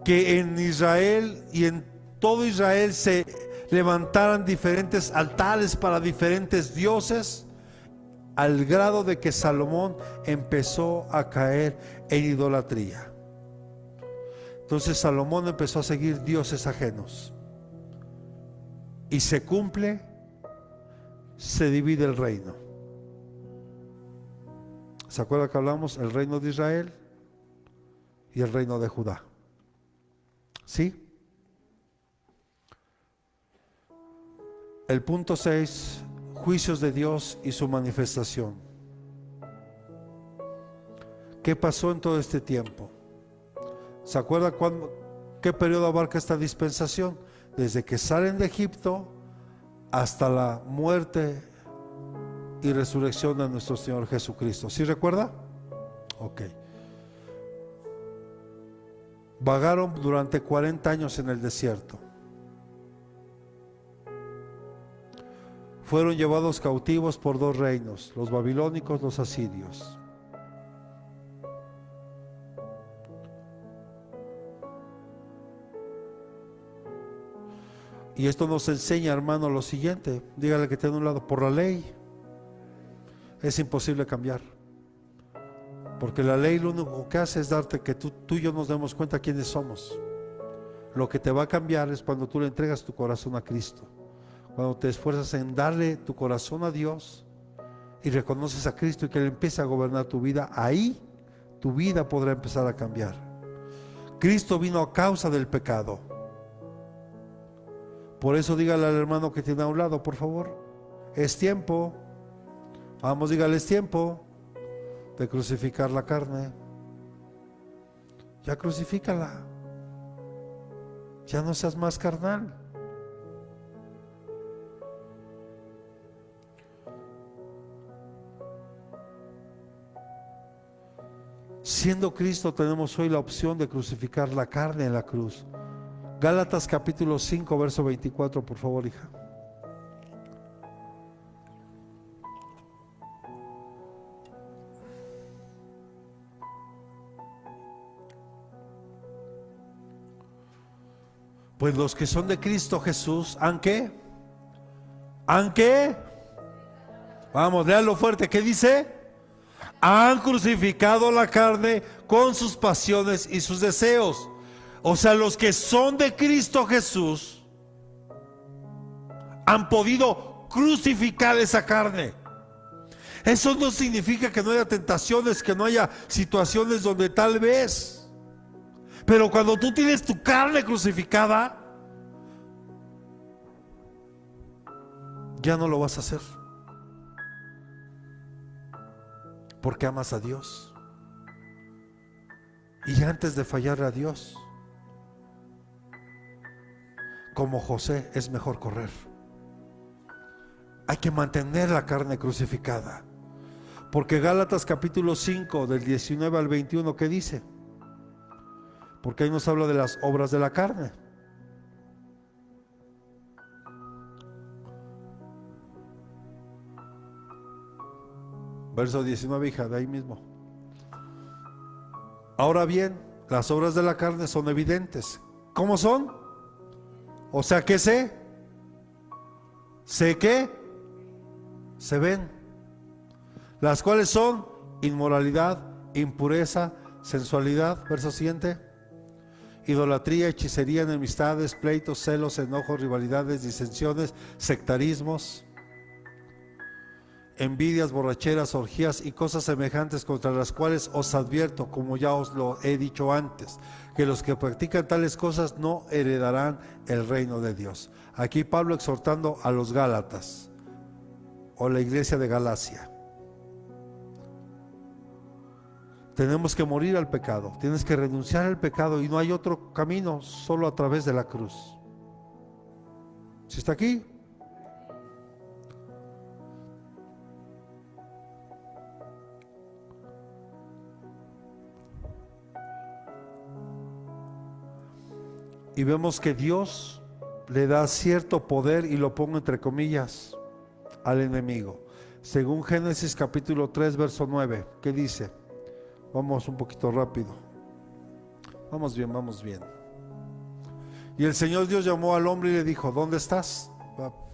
que en Israel y en todo Israel se levantaran diferentes altares para diferentes dioses, al grado de que Salomón empezó a caer en idolatría. Entonces Salomón empezó a seguir dioses ajenos, y se cumple, se divide el reino. ¿Se acuerda que hablamos? El reino de Israel y el reino de Judá. ¿Sí? El punto 6, juicios de Dios y su manifestación. ¿Qué pasó en todo este tiempo? ¿Se acuerda qué periodo abarca esta dispensación? Desde que salen de Egipto hasta la muerte y resurrección de nuestro Señor Jesucristo. ¿Sí recuerda? Ok. Vagaron durante 40 años en el desierto. Fueron llevados cautivos por 2 reinos, los babilónicos, los asirios. Y esto nos enseña, hermano, lo siguiente. Dígale que tiene un lado: por la ley es imposible cambiar, porque la ley lo único que hace es darte que tú y yo nos demos cuenta quiénes somos. Lo que te va a cambiar es cuando tú le entregas tu corazón a Cristo, cuando te esfuerzas en darle tu corazón a Dios y reconoces a Cristo y que Él empiece a gobernar tu vida. Ahí tu vida podrá empezar a cambiar. Cristo vino a causa del pecado. Por eso dígale al hermano que tiene a un lado: por favor, es tiempo. Vamos, dígale: es tiempo de crucificar la carne. Ya crucifícala. Ya no seas más carnal. Siendo Cristo, tenemos hoy la opción de crucificar la carne en la cruz. Gálatas capítulo 5, verso 24, por favor, hija. Pues los que son de Cristo Jesús, ¿han qué? ¿Han qué? Vamos, léalo fuerte. ¿Qué dice? Han crucificado la carne con sus pasiones y sus deseos. O sea, los que son de Cristo Jesús han podido crucificar esa carne. Eso no significa que no haya tentaciones, que no haya situaciones donde tal vez. Pero cuando tú tienes tu carne crucificada, ya no lo vas a hacer. Porque amas a Dios. Y antes de fallarle a Dios, como José, es mejor correr. Hay que mantener la carne crucificada. Porque Gálatas capítulo 5 del 19 al 21, ¿qué dice? Porque ahí nos habla de las obras de la carne. Verso 19, hija, de ahí mismo. Ahora bien, las obras de la carne son evidentes. ¿Cómo son? O sea, ¿qué sé? ¿Sé qué? Se ven. Las cuales son inmoralidad, impureza, sensualidad, verso siguiente, idolatría, hechicería, enemistades, pleitos, celos, enojos, rivalidades, disensiones, sectarismos, envidias, borracheras, orgías y cosas semejantes, contra las cuales os advierto, como ya os lo he dicho antes, que los que practican tales cosas no heredarán el reino de Dios. Aquí Pablo exhortando a los Gálatas o la iglesia de Galacia. Tenemos que morir al pecado, tienes que renunciar al pecado y no hay otro camino, solo a través de la cruz. ¿Sí está aquí? Y vemos que Dios le da cierto poder, y lo pongo entre comillas, al enemigo. Según Génesis capítulo 3, verso 9, ¿qué dice? Vamos un poquito rápido. Vamos bien, vamos bien. Y el Señor Dios llamó al hombre y le dijo, ¿dónde estás?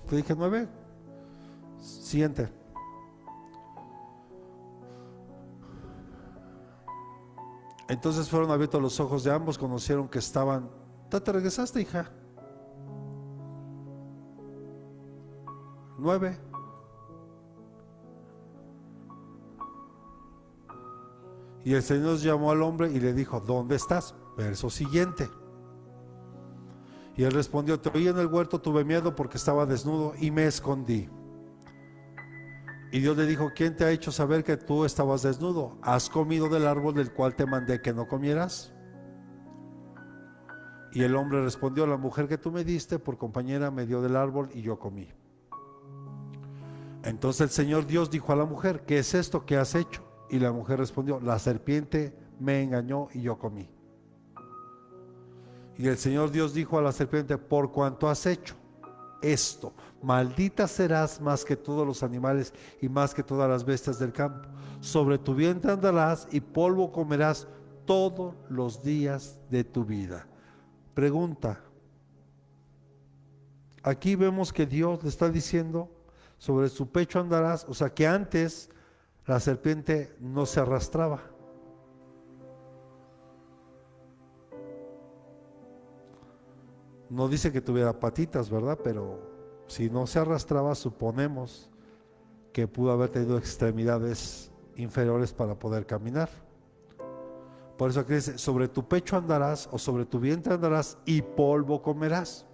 ¿Te dije 9? Siguiente. Entonces fueron abiertos los ojos de ambos, conocieron que estaban... ¿Te regresaste, hija? 9. Y el Señor llamó al hombre y le dijo, ¿dónde estás? Verso siguiente. Y él respondió, te oí en el huerto, tuve miedo porque estaba desnudo y me escondí. Y Dios le dijo, ¿quién te ha hecho saber que tú estabas desnudo? ¿Has comido del árbol del cual te mandé que no comieras? Y el hombre respondió, la mujer que tú me diste por compañera me dio del árbol y yo comí. Entonces el Señor Dios dijo a la mujer, ¿qué es esto que has hecho? Y la mujer respondió, la serpiente me engañó y yo comí. Y el Señor Dios dijo a la serpiente, por cuanto has hecho esto, maldita serás más que todos los animales y más que todas las bestias del campo. Sobre tu vientre andarás y polvo comerás todos los días de tu vida. Pregunta. Aquí vemos que Dios le está diciendo, sobre su pecho andarás, o sea que antes la serpiente no se arrastraba. No dice que tuviera patitas, ¿verdad? Pero si no se arrastraba, suponemos que pudo haber tenido extremidades inferiores para poder caminar. Por eso aquí dice, sobre tu pecho andarás o sobre tu vientre andarás y polvo comerás.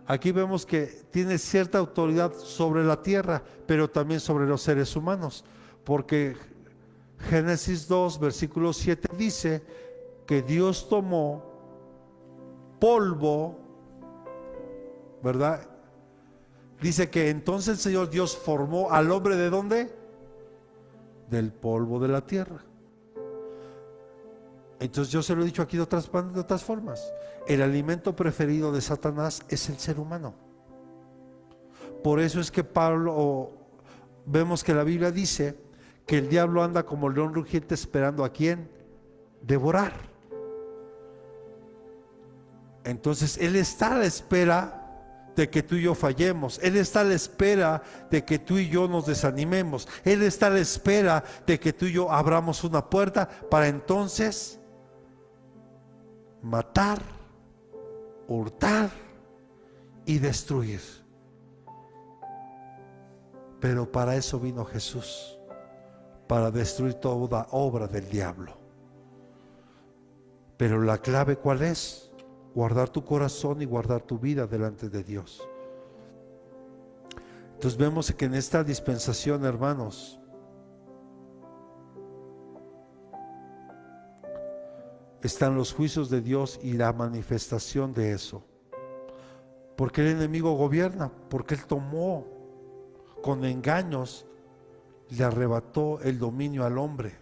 Aquí vemos que tiene cierta autoridad sobre la tierra, pero también sobre los seres humanos, porque Génesis 2, versículo 7 dice que Dios tomó polvo, ¿verdad? Dice que entonces el Señor Dios formó al hombre ¿de dónde? Del polvo de la tierra. Entonces yo se lo he dicho aquí de otras formas. El alimento preferido de Satanás es el ser humano. Por eso es que vemos que la Biblia dice que el diablo anda como león rugiente esperando a quién devorar. Entonces él está a la espera de que tú y yo fallemos. Él está a la espera de que tú y yo nos desanimemos. Él está a la espera de que tú y yo abramos una puerta para entonces matar, hurtar y destruir. Pero para eso vino Jesús, para destruir toda obra del diablo. Pero la clave ¿cuál es? Guardar tu corazón y guardar tu vida delante de Dios. Entonces vemos que en esta dispensación, hermanos, están los juicios de Dios y la manifestación de eso. Porque el enemigo gobierna, porque él tomó con engaños, le arrebató el dominio al hombre.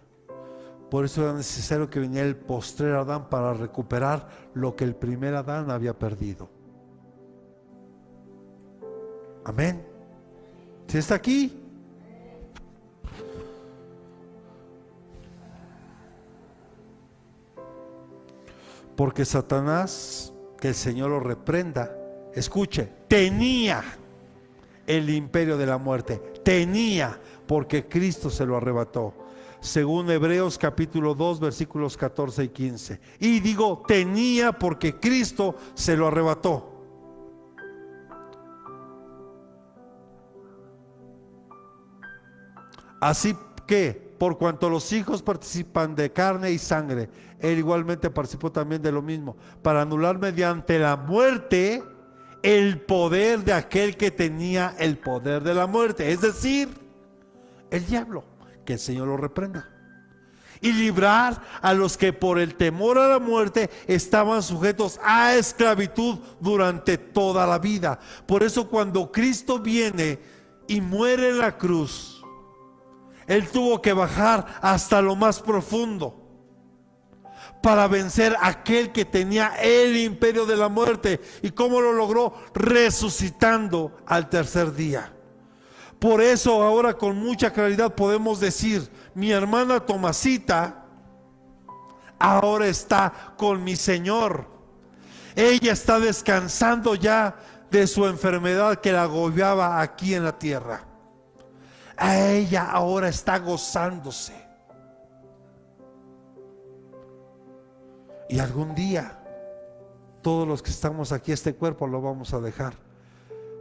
Por eso era necesario que viniera el postrer Adán para recuperar lo que el primer Adán había perdido. Amén. ¿Sí está aquí? Porque Satanás, que el Señor lo reprenda, escuche, tenía el imperio de la muerte. Tenía, porque Cristo se lo arrebató. Según Hebreos capítulo 2, versículos 14 y 15. Y digo, tenía porque Cristo se lo arrebató. Así que, por cuanto los hijos participan de carne y sangre, él igualmente participó también de lo mismo, para anular mediante la muerte el poder de aquel que tenía el poder de la muerte, es decir, el diablo. Que el Señor lo reprenda. Y librar a los que por el temor a la muerte estaban sujetos a esclavitud durante toda la vida. Por eso cuando Cristo viene y muere en la cruz, Él tuvo que bajar hasta lo más profundo para vencer a aquel que tenía el imperio de la muerte. ¿Y cómo lo logró? Resucitando al tercer día. Por eso ahora con mucha claridad podemos decir, mi hermana Tomasita ahora está con mi Señor. Ella está descansando ya de su enfermedad que la agobiaba aquí en la tierra. A ella ahora está gozándose. Y algún día todos los que estamos aquí, este cuerpo lo vamos a dejar.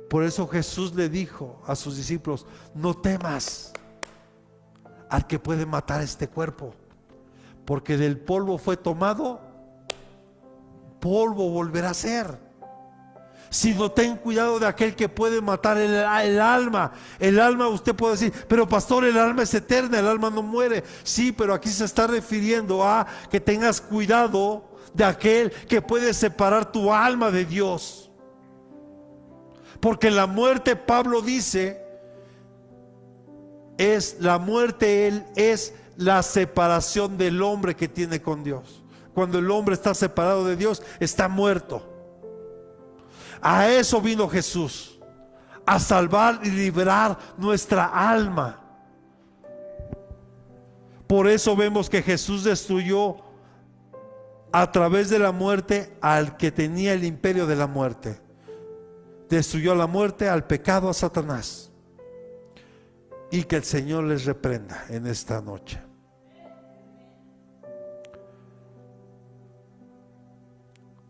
Por eso Jesús le dijo a sus discípulos, no temas al que puede matar este cuerpo, porque del polvo fue tomado, polvo volverá a ser. Sino ten cuidado de aquel que puede matar el alma. El alma, usted puede decir, pero pastor, el alma es eterna, el alma no muere. Sí, pero aquí se está refiriendo a que tengas cuidado de aquel que puede separar tu alma de Dios. Porque la muerte, Pablo dice, es la muerte, él es la separación del hombre que tiene con Dios. Cuando el hombre está separado de Dios, está muerto. A eso vino Jesús, a salvar y liberar nuestra alma. Por eso vemos que Jesús destruyó a través de la muerte al que tenía el imperio de la muerte. Destruyó a la muerte, al pecado, a Satanás. Y que el Señor les reprenda en esta noche.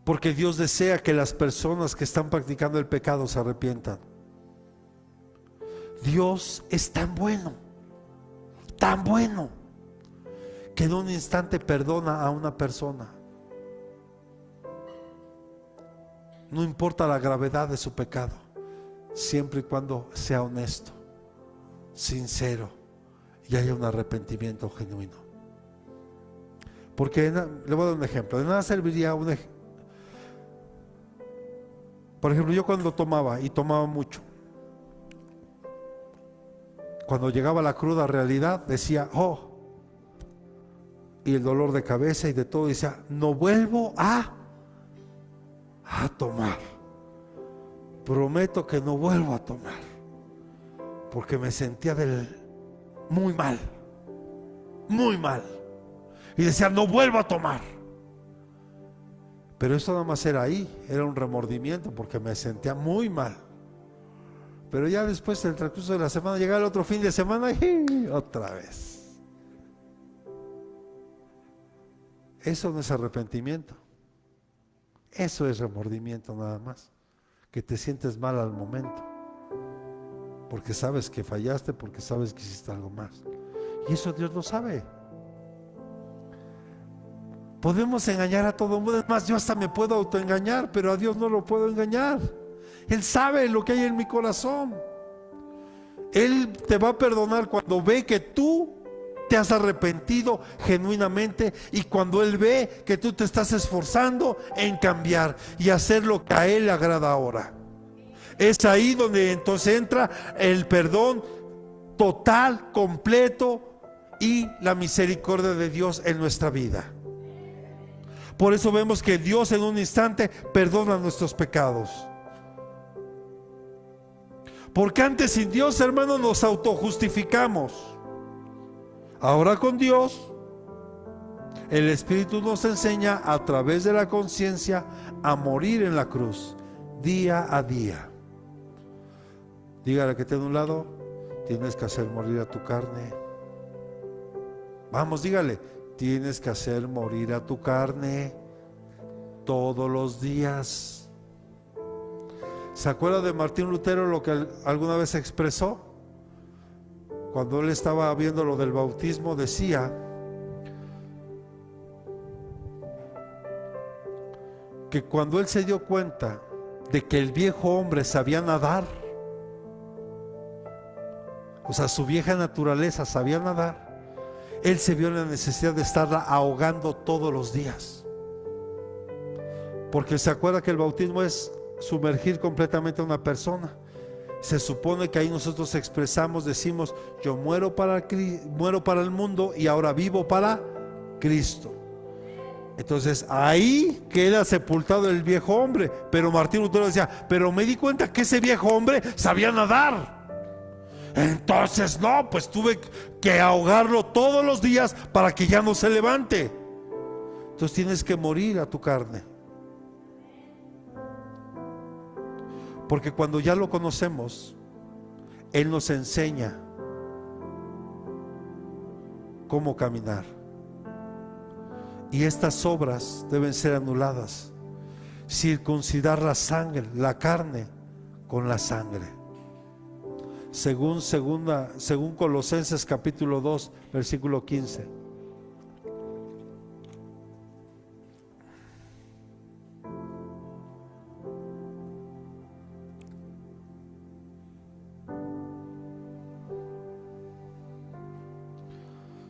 Porque Dios desea que las personas que están practicando el pecado se arrepientan. Dios es tan bueno, que en un instante perdona a una persona. No importa la gravedad de su pecado, siempre y cuando sea honesto, sincero y haya un arrepentimiento genuino. Porque le voy a dar un ejemplo. De nada serviría por ejemplo, yo cuando tomaba, y tomaba mucho, cuando llegaba la cruda realidad decía, oh, y el dolor de cabeza y de todo, decía, no vuelvo a tomar. Prometo que no vuelvo a tomar, porque me sentía muy mal, y decía, no vuelvo a tomar. Pero eso nada más era ahí, era un remordimiento porque me sentía muy mal. Pero ya después del transcurso de la semana, llegaba el otro fin de semana y otra vez. Eso no es arrepentimiento, eso es remordimiento nada más, que te sientes mal al momento, porque sabes que fallaste, porque sabes que hiciste algo más. Y eso Dios lo sabe. Podemos engañar a todo el mundo. Es más, yo hasta me puedo autoengañar, pero a Dios no lo puedo engañar. Él sabe lo que hay en mi corazón. Él te va a perdonar cuando ve que tú te has arrepentido genuinamente, y cuando Él ve que tú te estás esforzando en cambiar y hacer lo que a Él le agrada ahora. Es ahí donde entonces entra el perdón total, completo, y la misericordia de Dios en nuestra vida. Por eso vemos que Dios en un instante perdona nuestros pecados. Porque antes sin Dios, hermanos, nos autojustificamos. Ahora con Dios El Espíritu nos enseña a través de la conciencia a morir en la cruz, día a día. Dígale que tiene un lado, tienes que hacer morir a tu carne. Vamos, dígale, tienes que hacer morir a tu carne todos los días. ¿Se acuerda de Martín Lutero lo que alguna vez expresó? Cuando él estaba viendo lo del bautismo, decía que cuando él se dio cuenta de que el viejo hombre sabía nadar, o sea, su vieja naturaleza sabía nadar, él se vio en la necesidad de estarla ahogando todos los días. Porque se acuerda que el bautismo es sumergir completamente a una persona. Se supone que ahí nosotros expresamos, decimos, yo muero para el mundo y ahora vivo para Cristo. Entonces ahí queda sepultado el viejo hombre. Pero Martín Lutero decía, pero me di cuenta que ese viejo hombre sabía nadar. Entonces no, pues tuve que ahogarlo todos los días para que ya no se levante. Entonces tienes que morir a tu carne. Porque cuando ya lo conocemos, Él nos enseña cómo caminar. Y estas obras deben ser anuladas. Circuncidar la sangre, la carne con la sangre. Según Colosenses capítulo 2, versículo 15.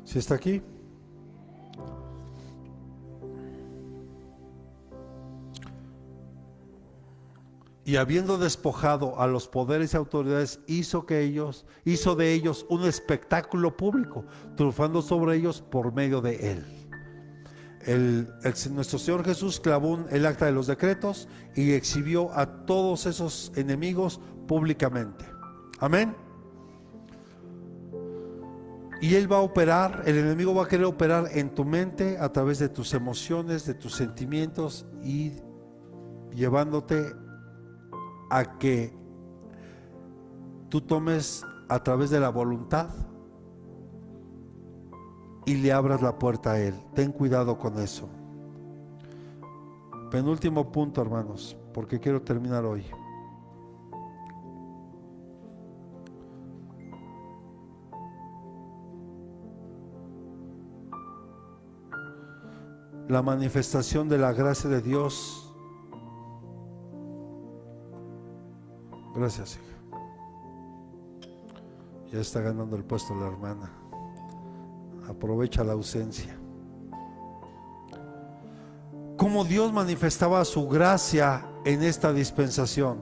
¿Sí está aquí? Y habiendo despojado a los poderes y autoridades, hizo de ellos un espectáculo público, triunfando sobre ellos por medio de él. Nuestro Señor Jesús clavó el acta de los decretos y exhibió a todos esos enemigos públicamente. Amén. Y Él va a operar, el enemigo va a querer operar en tu mente a través de tus emociones, de tus sentimientos, y llevándote a que tú tomes a través de la voluntad y le abras la puerta a Él. Ten cuidado con eso. Penúltimo punto, hermanos, porque quiero terminar hoy. La manifestación de la gracia de Dios. Gracias, hija. Ya está ganando el puesto la hermana. Aprovecha la ausencia. ¿Cómo Dios manifestaba su gracia en esta dispensación?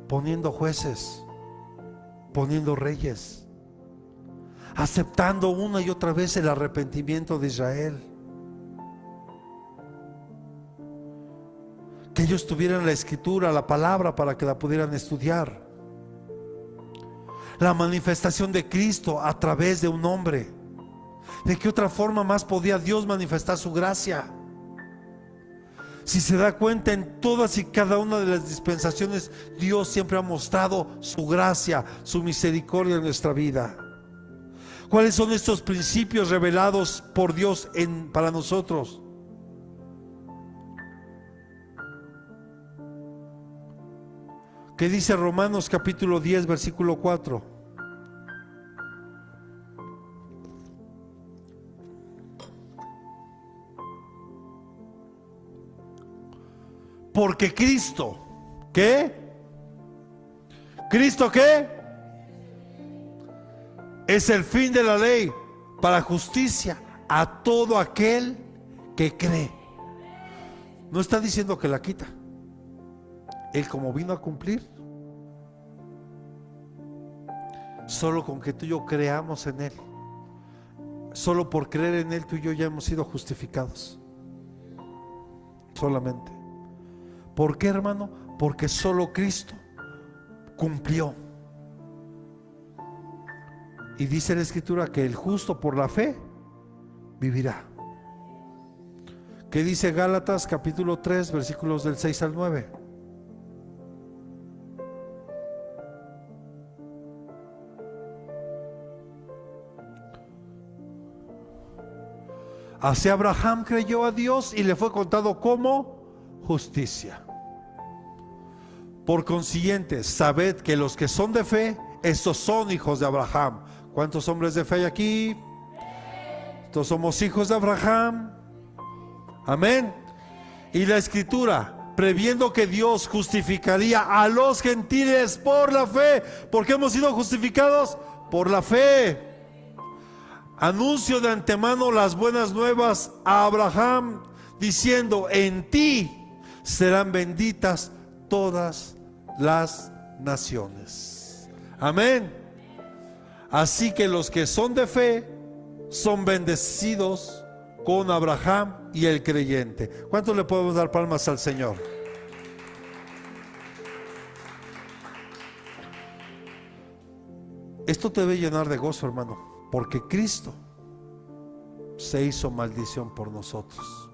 Poniendo jueces, poniendo reyes, aceptando una y otra vez el arrepentimiento de Israel. Que ellos tuvieran la escritura, la palabra, para que la pudieran estudiar. La manifestación de Cristo a través de un hombre. ¿De qué otra forma más podía Dios manifestar su gracia? Si se da cuenta, en todas y cada una de las dispensaciones, Dios siempre ha mostrado su gracia, su misericordia en nuestra vida. ¿Cuáles son estos principios revelados por Dios para nosotros? ¿Qué dice Romanos capítulo 10, versículo 4? Porque Cristo, ¿qué? ¿Cristo qué? Es el fin de la ley para justicia a todo aquel que cree. No está diciendo que la quita. Él, como vino a cumplir, solo con que tú y yo creamos en Él, solo por creer en Él, tú y yo ya hemos sido justificados. Solamente. ¿Por qué, hermano? Porque solo Cristo cumplió. Y dice la Escritura que el justo por la fe vivirá. ¿Qué dice Gálatas capítulo 3 versículos del 6 al 9? Así Abraham creyó a Dios y le fue contado como justicia. Por consiguiente, sabed que los que son de fe, estos son hijos de Abraham. ¿Cuántos hombres de fe hay aquí? Todos somos hijos de Abraham. Amén. Y la escritura, previendo que Dios justificaría a los gentiles por la fe. ¿Por qué hemos sido justificados? Por la fe. Anuncio de antemano las buenas nuevas a Abraham, diciendo: en ti serán benditas todas las naciones. Amén. Así que los que son de fe son bendecidos con Abraham y el creyente. ¿Cuántos le podemos dar palmas al Señor? Esto te debe llenar de gozo, hermano, porque Cristo se hizo maldición por nosotros.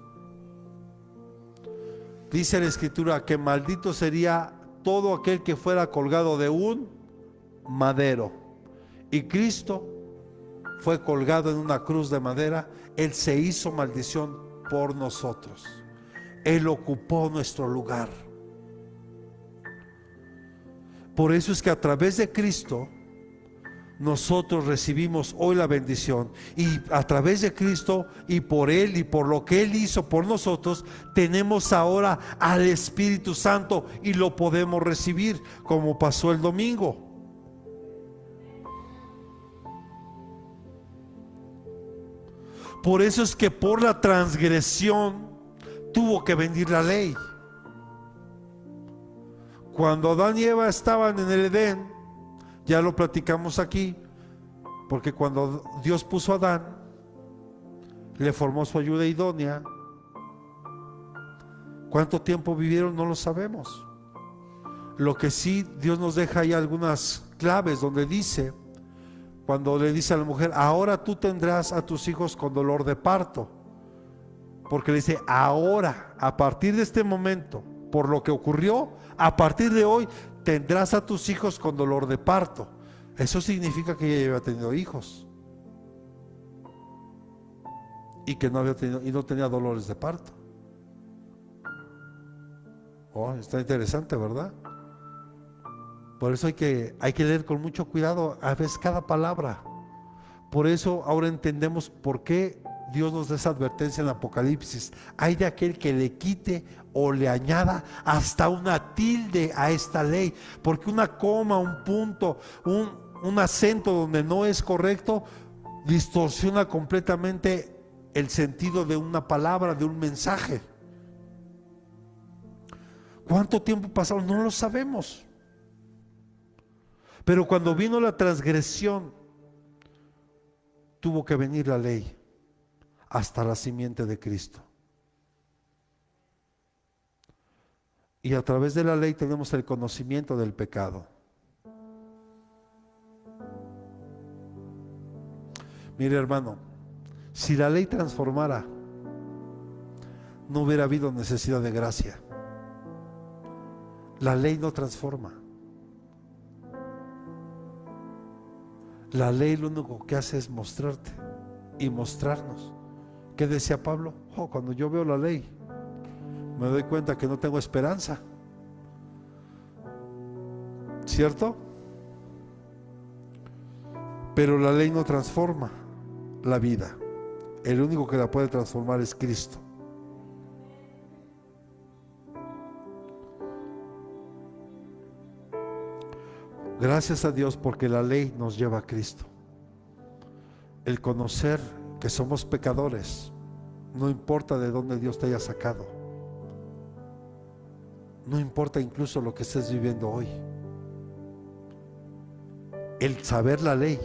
Dice la escritura que maldito sería todo aquel que fuera colgado de un madero. Y Cristo fue colgado en una cruz de madera. Él se hizo maldición por nosotros. Él ocupó nuestro lugar. Por eso es que a través de Cristo nosotros recibimos hoy la bendición, y a través de Cristo y por Él y por lo que Él hizo por nosotros, tenemos ahora al Espíritu Santo y lo podemos recibir, como pasó el domingo. Por eso es que por la transgresión tuvo que venir la ley. Cuando Adán y Eva estaban en el Edén, ya lo platicamos aquí, porque cuando Dios puso a Adán, le formó su ayuda idónea. ¿Cuánto tiempo vivieron? No lo sabemos. Lo que sí, Dios nos deja ahí algunas claves donde dice, cuando le dice a la mujer: ahora tú tendrás a tus hijos con dolor de parto. Porque le dice: ahora, a partir de este momento, por lo que ocurrió, a partir de hoy tendrás a tus hijos con dolor de parto. Eso significa que ella había tenido hijos y que no había tenido, y no tenía dolores de parto. Oh, está interesante, ¿verdad? Por eso hay que leer con mucho cuidado a veces cada palabra. Por eso ahora entendemos por qué Dios nos da esa advertencia en Apocalipsis: hay de aquel que le quite o le añada hasta una tilde a esta ley, porque una coma, un punto, un acento donde no es correcto distorsiona completamente el sentido de una palabra, de un mensaje. ¿Cuánto tiempo pasó? No lo sabemos. Pero cuando vino la transgresión, tuvo que venir la ley hasta la simiente de Cristo. Y a través de la ley tenemos el conocimiento del pecado. Mire, hermano, si la ley transformara, no hubiera habido necesidad de gracia. La ley no transforma. La ley lo único que hace es mostrarte y mostrarnos. ¿Qué decía Pablo? Cuando yo veo la ley, me doy cuenta que no tengo esperanza. ¿Cierto? Pero la ley no transforma la vida. El único que la puede transformar es Cristo. Gracias a Dios, porque la ley nos lleva a Cristo. El conocer que somos pecadores, no importa de dónde Dios te haya sacado, no importa incluso lo que estés viviendo hoy, el saber la ley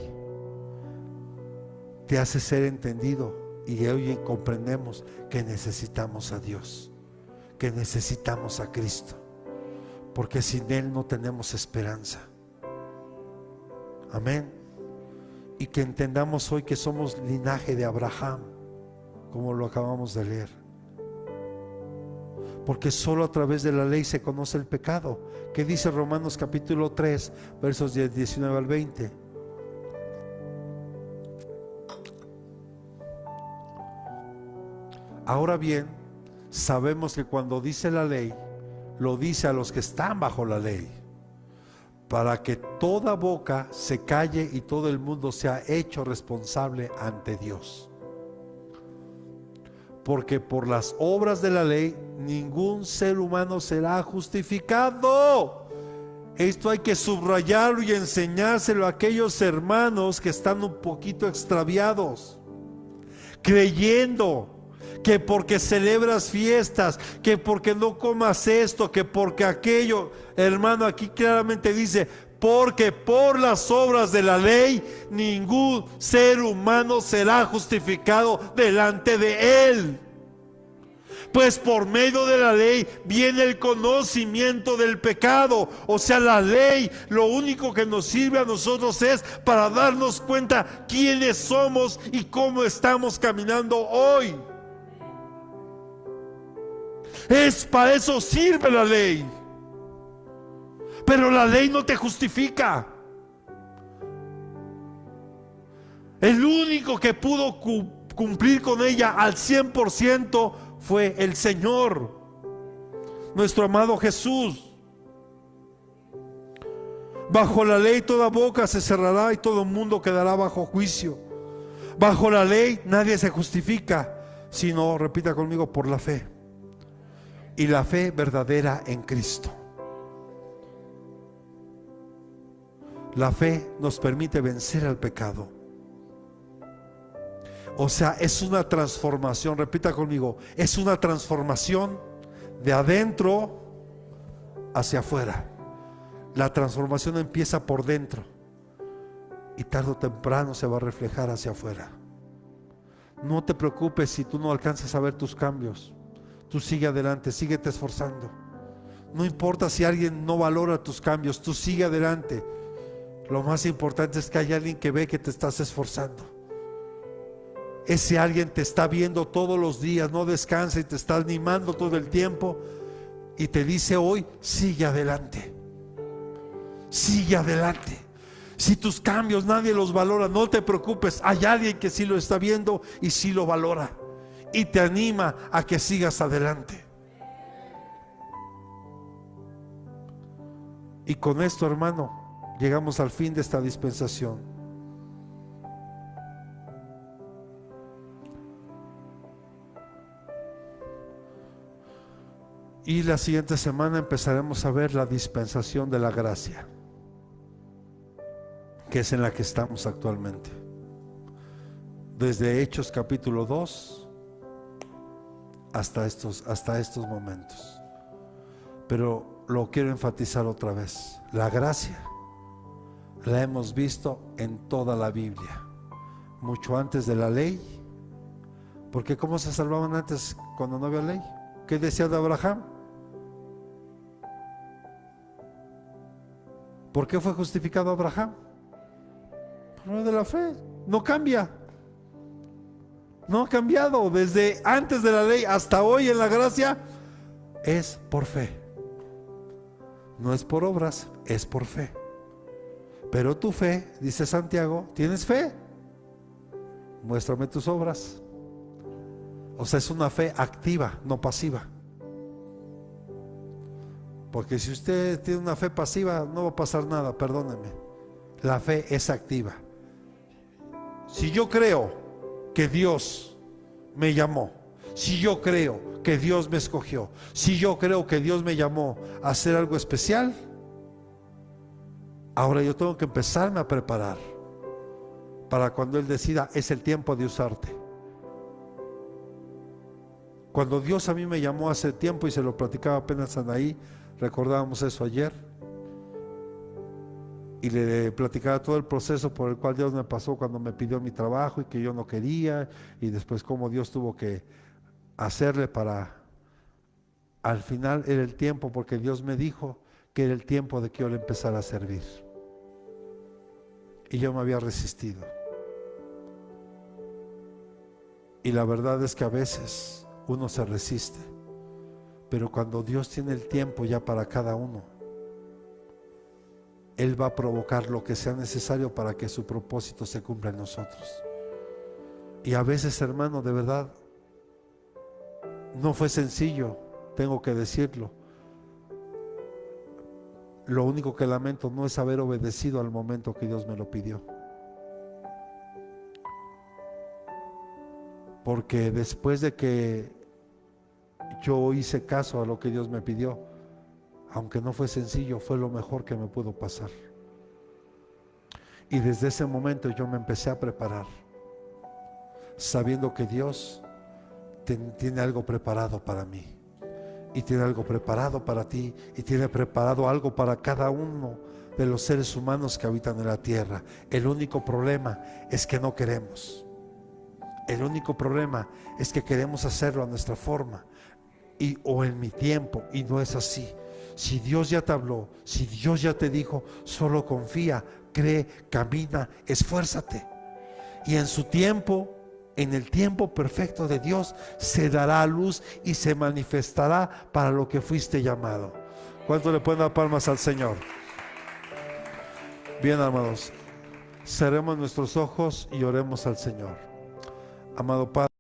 te hace ser entendido, y hoy comprendemos que necesitamos a Dios, que necesitamos a Cristo, porque sin Él no tenemos esperanza. Amén. Y que entendamos hoy que somos linaje de Abraham, como lo acabamos de leer. porque solo a través de la ley se conoce el pecado. ¿Qué dice Romanos capítulo 3, versos 19 al 20? Ahora bien, sabemos que cuando dice la ley, lo dice a los que están bajo la ley, para que toda boca se calle y todo el mundo sea hecho responsable ante Dios. Porque por las obras de la ley ningún ser humano será justificado. Esto hay que subrayarlo y enseñárselo a aquellos hermanos que están un poquito extraviados, creyendo que porque celebras fiestas, que porque no comas esto, que porque aquello. Hermano, aquí claramente dice: porque por las obras de la ley ningún ser humano será justificado delante de él. Pues por medio de la ley viene el conocimiento del pecado. O sea, la ley lo único que nos sirve a nosotros es para darnos cuenta quiénes somos y cómo estamos caminando hoy. Para eso sirve la ley. Pero la ley no te justifica. El único que pudo cumplir con ella al 100% fue el Señor, nuestro amado Jesús. Bajo la ley toda boca se cerrará y todo mundo quedará bajo juicio. Bajo la ley nadie se justifica, sino, repita conmigo, por la fe. Y la fe verdadera en Cristo. La fe nos permite vencer al pecado. O sea, es una transformación, repita conmigo, es una transformación de adentro hacia afuera. La transformación empieza por dentro y tarde o temprano se va a reflejar hacia afuera. No te preocupes si tú no alcanzas a ver tus cambios. Tú sigue adelante, síguete esforzando. No importa si alguien no valora tus cambios, tú sigue adelante. Lo más importante es que hay alguien que ve que te estás esforzando. Ese alguien te está viendo todos los días, no descansa y te está animando todo el tiempo y te dice hoy: sigue adelante, sigue adelante. Si tus cambios nadie los valora, no te preocupes, hay alguien que sí lo está viendo y sí lo valora y te anima a que sigas adelante. Y con esto, hermano, llegamos al fin de esta dispensación. Y la siguiente semana empezaremos a ver la dispensación de la gracia, que es en la que estamos actualmente. Desde Hechos capítulo 2 hasta estos momentos. Pero lo quiero enfatizar otra vez. La gracia la hemos visto en toda la Biblia, mucho antes de la ley. Porque ¿cómo se salvaban antes cuando no había ley? ¿Qué decía de Abraham? ¿Por qué fue justificado Abraham? Por medio de la fe. No cambia. No ha cambiado desde antes de la ley hasta hoy en la gracia. Es por fe. No es por obras, es por fe. Pero tu fe, dice Santiago, ¿tienes fe? Muéstrame tus obras. O sea, es una fe activa, no pasiva. Porque si usted tiene una fe pasiva, no va a pasar nada, perdóneme. La fe es activa. Si yo creo que Dios me llamó, si yo creo que Dios me escogió, si yo creo que Dios me llamó a hacer algo especial, ahora yo tengo que empezarme a preparar para cuando Él decida, es el tiempo de usarte. Cuando Dios a mí me llamó hace tiempo, y se lo platicaba apenas a Anaí, recordábamos eso ayer, y le platicaba todo el proceso por el cual Dios me pasó cuando me pidió mi trabajo y que yo no quería, y después cómo Dios tuvo que hacerle para, al final era el tiempo, porque Dios me dijo que era el tiempo de que yo le empezara a servir, y yo me había resistido. Y la verdad es que a veces uno se resiste, Pero cuando Dios tiene el tiempo ya para cada uno, Él va a provocar lo que sea necesario para que su propósito se cumpla en nosotros. Y a veces, hermano, de verdad, no fue sencillo, tengo que decirlo. Lo único que lamento no es haber obedecido al momento que Dios me lo pidió. Porque después de que yo hice caso a lo que Dios me pidió, aunque no fue sencillo, fue lo mejor que me pudo pasar. Y desde ese momento yo me empecé a preparar, sabiendo que Dios tiene algo preparado para mí, y tiene algo preparado para ti, y tiene preparado algo para cada uno de los seres humanos que habitan en la tierra. El único problema es que no queremos. El único problema es que queremos hacerlo a nuestra forma o en mi tiempo, y no es así. Si Dios ya te habló, si Dios ya te dijo, solo confía, cree, camina, esfuérzate, y en su tiempo, en el tiempo perfecto de Dios, se dará a luz y se manifestará para lo que fuiste llamado. ¿Cuánto le pueden dar palmas al Señor? Bien, hermanos, cerremos nuestros ojos y oremos al Señor. Amado Padre,